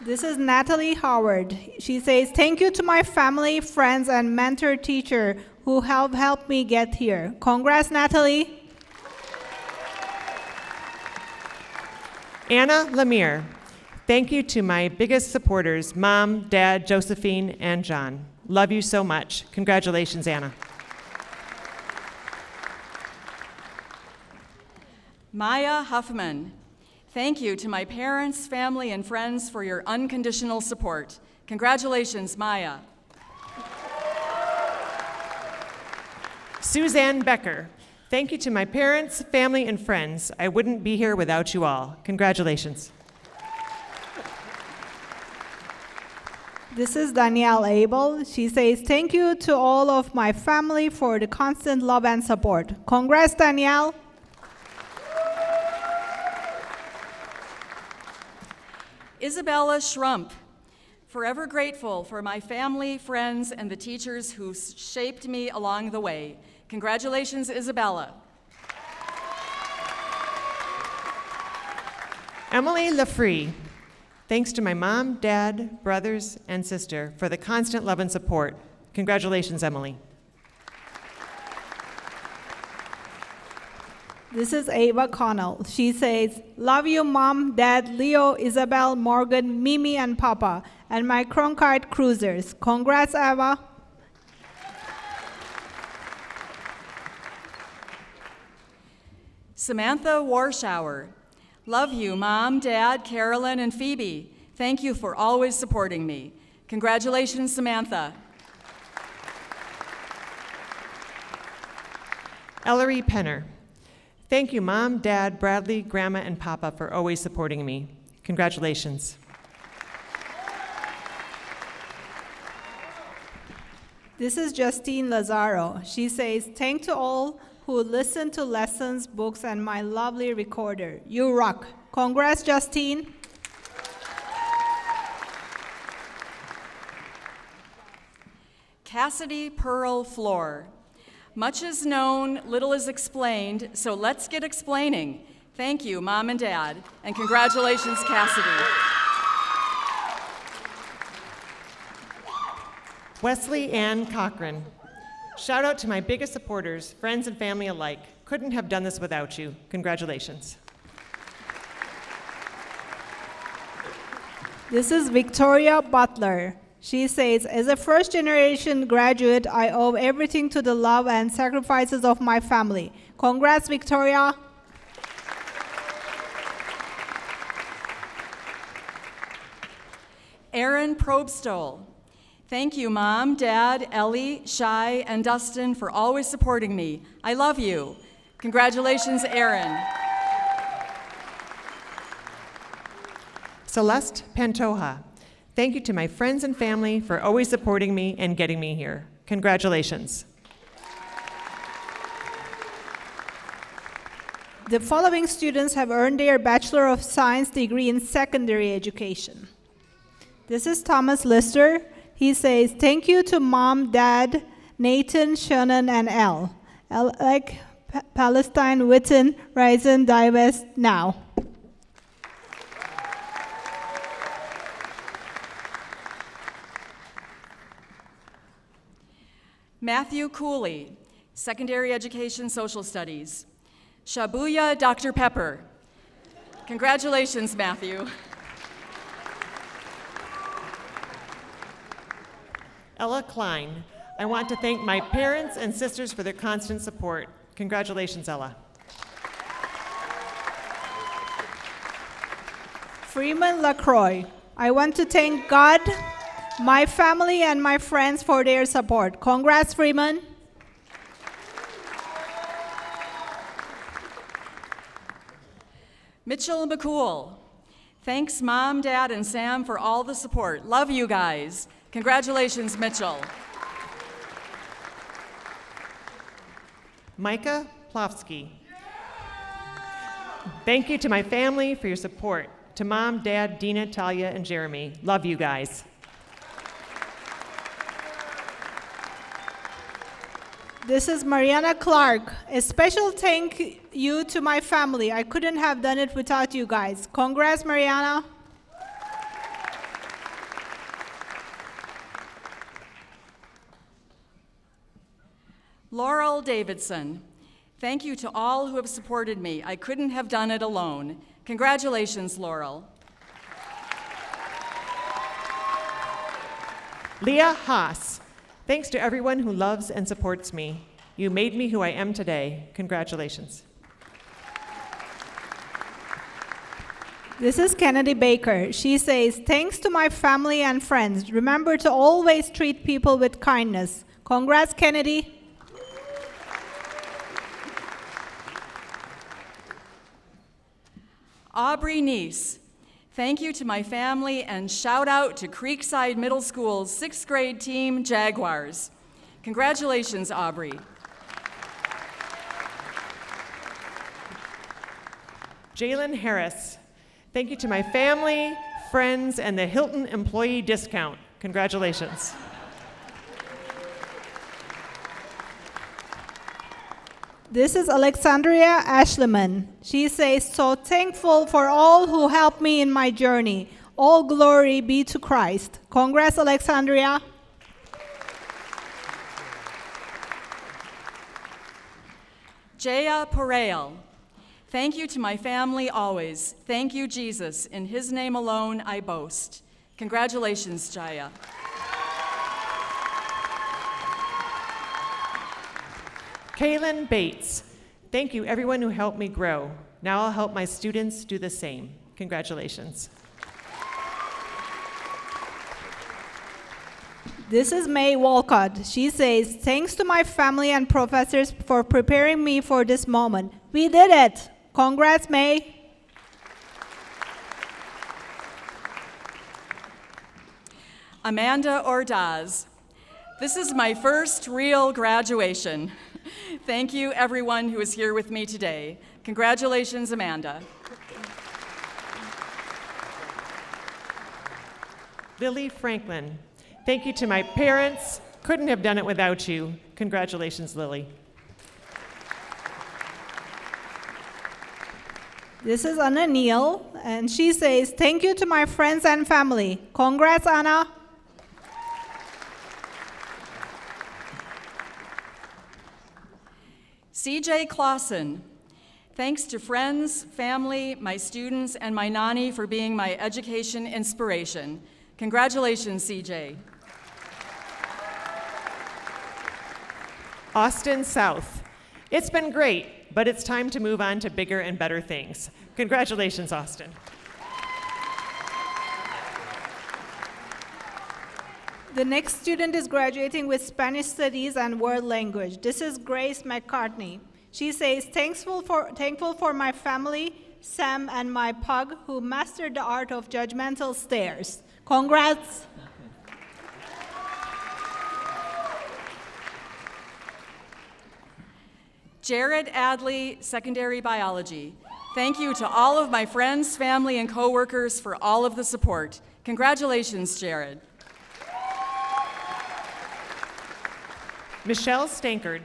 This is Natalie Howard. She says, thank you to my family, friends, and mentor teacher who have helped me get here. Congrats, Natalie. Anna Lemire. Thank you to my biggest supporters, Mom, Dad, Josephine, and John. Love you so much. Congratulations, Anna. Maya Huffman. Thank you to my parents, family, and friends for your unconditional support. Congratulations, Maya. Suzanne Becker. Thank you to my parents, family, and friends. I wouldn't be here without you all. Congratulations. This is Danielle Abel. She says, thank you to all of my family for the constant love and support. Congrats, Danielle. Isabella Schrump. Forever grateful for my family, friends, and the teachers who shaped me along the way. Congratulations, Isabella. Emily Lafree. Thanks to my mom, dad, brothers, and sister for the constant love and support. Congratulations, Emily. This is Ava Connell. She says, love you, Mom, Dad, Leo, Isabel, Morgan, Mimi, and Papa, and my Cronkite cruisers. Congrats, Ava. Samantha Warshauer. Love you, Mom, Dad, Carolyn, and Phoebe. Thank you for always supporting me. Congratulations, Samantha. Ellery Penner. Thank you, Mom, Dad, Bradley, Grandma, and Papa for always supporting me. Congratulations. This is Justine Lazaro. She says, thank to all who listen to lessons, books, and my lovely recorder. You rock. Congrats, Justine. Cassidy Pearl Floor. Much is known, little is explained, so let's get explaining. Thank you, Mom and Dad, and congratulations, Cassidy. Wesley Ann Cochran. Shout out to my biggest supporters, friends and family alike. Couldn't have done this without you. Congratulations. This is Victoria Butler. She says, as a first-generation graduate, I owe everything to the love and sacrifices of my family. Congrats, Victoria. Aaron Probstol. Thank you, Mom, Dad, Ellie, Shai, and Dustin for always supporting me. I love you. Congratulations, Aaron. Celeste Pantoja. Thank you to my friends and family for always supporting me and getting me here. Congratulations. The following students have earned their Bachelor of Science degree in secondary education. This is Thomas Lister. He says, thank you to Mom, Dad, Nathan, Shannon, and Elle. Alec, Palestine, Witten, Ryzen, Divest, now. Matthew Cooley, Secondary Education Social Studies. Shabuya Dr. Pepper. Congratulations, Matthew. Ella Klein. I want to thank my parents and sisters for their constant support. Congratulations, Ella. Freeman LaCroix. I want to thank God, my family, and my friends for their support. Congrats, Freeman. Mitchell McCool. Thanks, Mom, Dad, and Sam for all the support. Love you guys. Congratulations, Mitchell. Micah Plofsky. Thank you to my family for your support. To Mom, Dad, Dina, Talia, and Jeremy. Love you guys. This is Mariana Clark. A special thank you to my family. I couldn't have done it without you guys. Congrats, Mariana. Laurel Davidson. Thank you to all who have supported me. I couldn't have done it alone. Congratulations, Laurel. Leah Haas. Thanks to everyone who loves and supports me. You made me who I am today. Congratulations. This is Kennedy Baker. She says, thanks to my family and friends. Remember to always treat people with kindness. Congrats, Kennedy. Aubrey Neese. Thank you to my family and shout out to Creekside Middle School's 6th grade team, Jaguars. Congratulations, Aubrey. Jalen Harris. Thank you to my family, friends, and the Hilton employee discount. Congratulations. This is Alexandria Ashleman. She says, so thankful for all who helped me in my journey. All glory be to Christ. Congrats, Alexandria. Jaya Pareil. Thank you to my family always. Thank you, Jesus. In his name alone I boast. Congratulations, Jaya. Kaylin Bates. Thank you, everyone who helped me grow. Now I'll help my students do the same. Congratulations. This is May Walcott. She says, thanks to my family and professors for preparing me for this moment. We did it. Congrats, May. Amanda Ordaz. This is my first real graduation. Thank you, everyone who is here with me today. Congratulations, Amanda. Lily Franklin. Thank you to my parents. Couldn't have done it without you. Congratulations, Lily. This is Anna Neal, and she says, thank you to my friends and family. Congrats, Anna. CJ Clausen. Thanks to friends, family, my students, and my nanny for being my education inspiration. Congratulations, CJ. Austin South. It's been great, but it's time to move on to bigger and better things. Congratulations, Austin. The next student is graduating with Spanish Studies and World Language. This is Grace McCartney. She says, thankful for my family, Sam, and my pug, who mastered the art of judgmental stares. Congrats. Jared Adley, Secondary Biology. Thank you to all of my friends, family, and coworkers for all of the support. Congratulations, Jared. Michelle Stankard.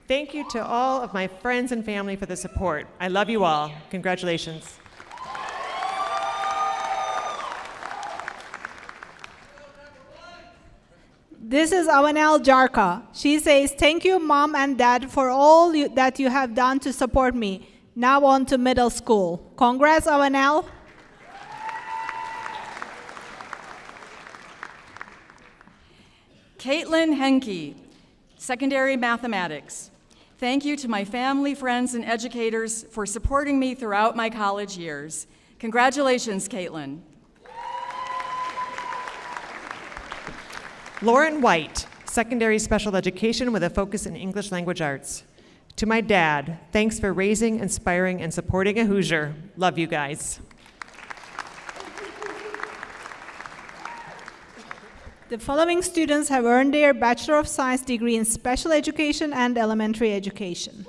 Thank you to all of my friends and family for the support. I love you all. Congratulations. This is Avanel Jarka. She says, thank you, Mom and Dad, for all that you have done to support me. Now on to middle school. Congrats, Avanel. Caitlin Henke, Secondary Mathematics. Thank you to my family, friends, and educators for supporting me throughout my college years. Congratulations, Caitlin. Lauren White, Secondary Special Education with a focus in English Language Arts. To my dad, thanks for raising, inspiring, and supporting a Hoosier. Love you guys. The following students have earned their Bachelor of Science degree in Special Education and Elementary Education.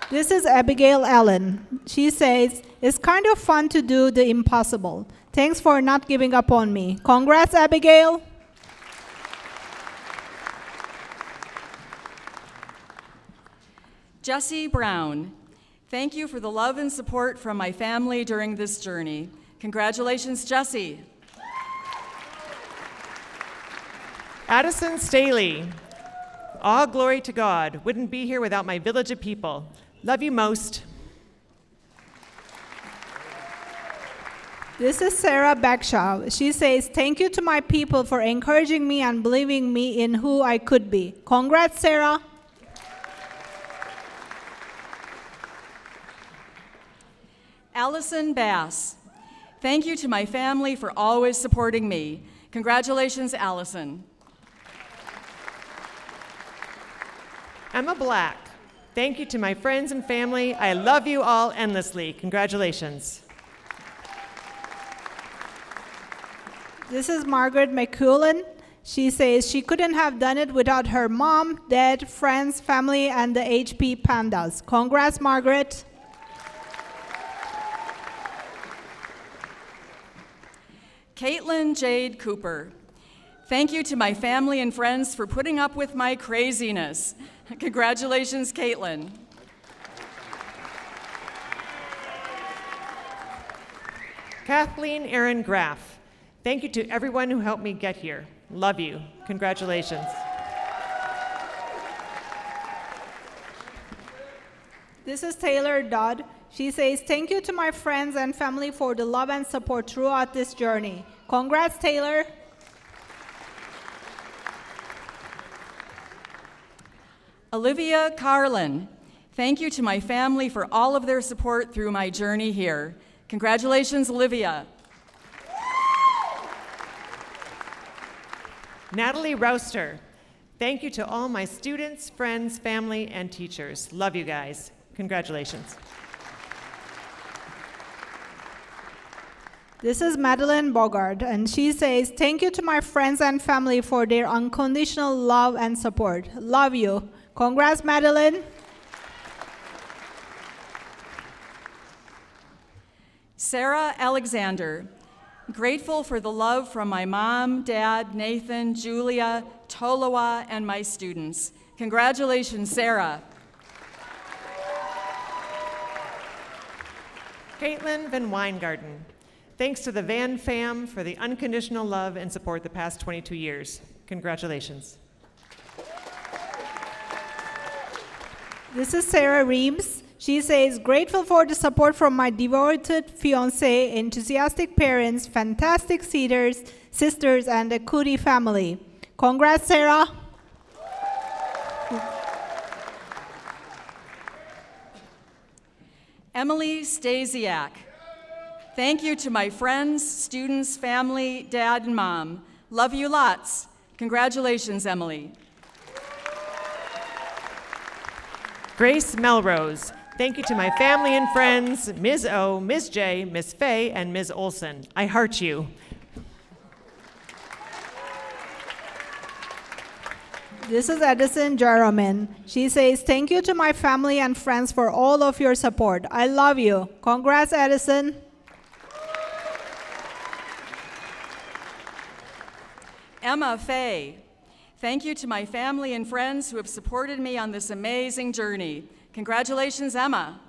This is Abigail Allen. She says, it's kind of fun to do the impossible. Thanks for not giving up on me. Congrats, Abigail. Jessie Brown. Thank you for the love and support from my family during this journey. Congratulations, Jessie. Addison Staley. All glory to God. Wouldn't be here without my village of people. Love you most. This is Sarah Bagshaw. She says, thank you to my people for encouraging me and believing me in who I could be. Congrats, Sarah. Allison Bass. Thank you to my family for always supporting me. Congratulations, Allison. Emma Black. Thank you to my friends and family. I love you all endlessly. Congratulations. This is Margaret McCullen. She says she couldn't have done it without her mom, dad, friends, family, and the HP Pandas. Congrats, Margaret. Caitlin Jade Cooper. Thank you to my family and friends for putting up with my craziness. Congratulations, Caitlin. Kathleen Aaron Graff. Thank you to everyone who helped me get here. Love you. Congratulations. This is Taylor Dodd. She says, thank you to my friends and family for the love and support throughout this journey. Congrats, Taylor. Olivia Carlin. Thank you to my family for all of their support through my journey here. Congratulations, Olivia. Natalie Rouster. Thank you to all my students, friends, family, and teachers. Love you guys. Congratulations. This is Madeline Bogart, and she says, "Thank you to my friends and family for their unconditional love and support. Love you." Congrats, Madeline. Sarah Alexander, grateful for the love from my mom, dad, Nathan, Julia, Tolowa, and my students. Congratulations, Sarah. Caitlin Van Weingarten. Thanks to the Van fam for the unconditional love and support the past 22 years. Congratulations. This is Sarah Reeves. She says, "Grateful for the support from my devoted fiance, enthusiastic parents, fantastic sisters, and the Cootie family." Congrats, Sarah. Emily Stasiak. Thank you to my friends, students, family, dad, and mom. Love you lots. Congratulations, Emily. Grace Melrose. Thank you to my family and friends, Ms. O, Ms. J, Ms. Fay, and Ms. Olson. I heart you. This is Edison Jaramin. She says, "Thank you to my family and friends for all of your support. I love you." Congrats, Edison. Emma Fay. Thank you to my family and friends who have supported me on this amazing journey. Congratulations, Emma.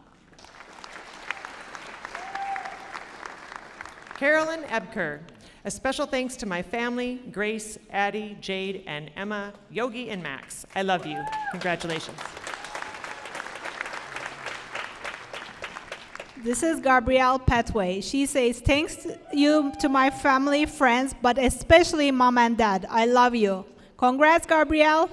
Carolyn Ebker. A special thanks to my family, Grace, Addie, Jade, and Emma, Yogi, and Max. I love you. Congratulations. This is Gabrielle Petway. She says, "Thanks to my family, friends, but especially mom and dad. I love you." Congrats, Gabrielle.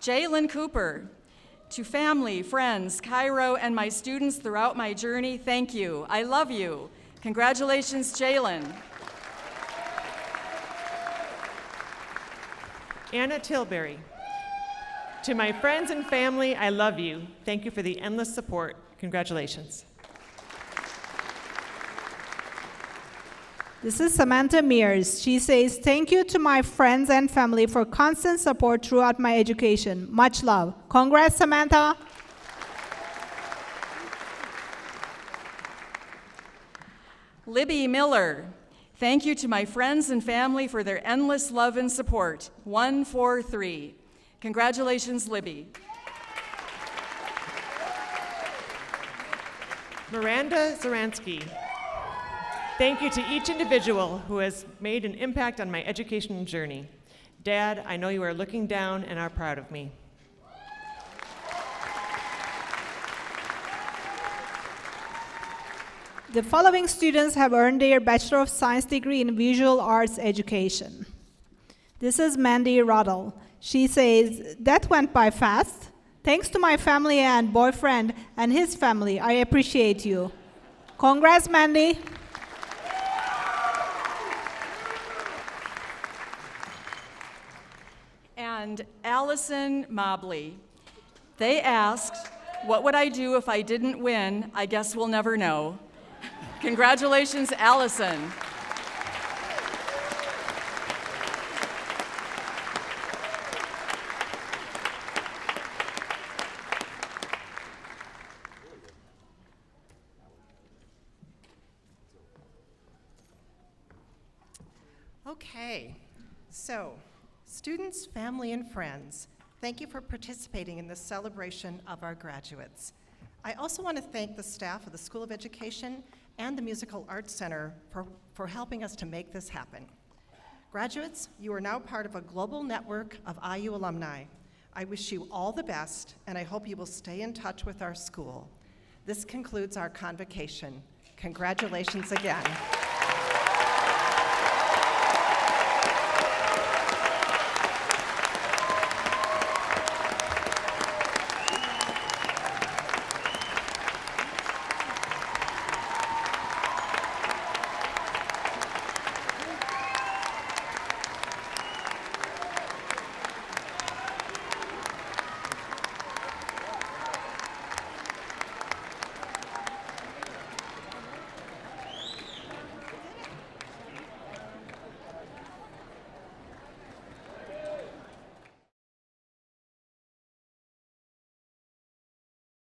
Jalen Cooper. To family, friends, Cairo, and my students throughout my journey, thank you. I love you. Congratulations, Jalen. Anna Tilbury. To my friends and family, I love you. Thank you for the endless support. Congratulations. This is Samantha Mears. She says, "Thank you to my friends and family for constant support throughout my education. Much love." Congrats, Samantha. Libby Miller. Thank you to my friends and family for their endless love and support. 143. Congratulations, Libby. Miranda Zaransky. Thank you to each individual who has made an impact on my educational journey. Dad, I know you are looking down and are proud of me. The following students have earned their Bachelor of Science degree in Visual Arts Education. This is Mandy Ruddle. She says, "That went by fast. Thanks to my family and boyfriend and his family, I appreciate you." Congrats, Mandy. And Allison Mobley. They asked, "What would I do if I didn't win? I guess we'll never know." Congratulations, Allison. Okay, so students, family, and friends, thank you for participating in this celebration of our graduates. I also want to thank the staff of the School of Education and the Musical Arts Center for helping us to make this happen. Graduates, you are now part of a global network of IU alumni. I wish you all the best, and I hope you will stay in touch with our school. This concludes our convocation. Congratulations again.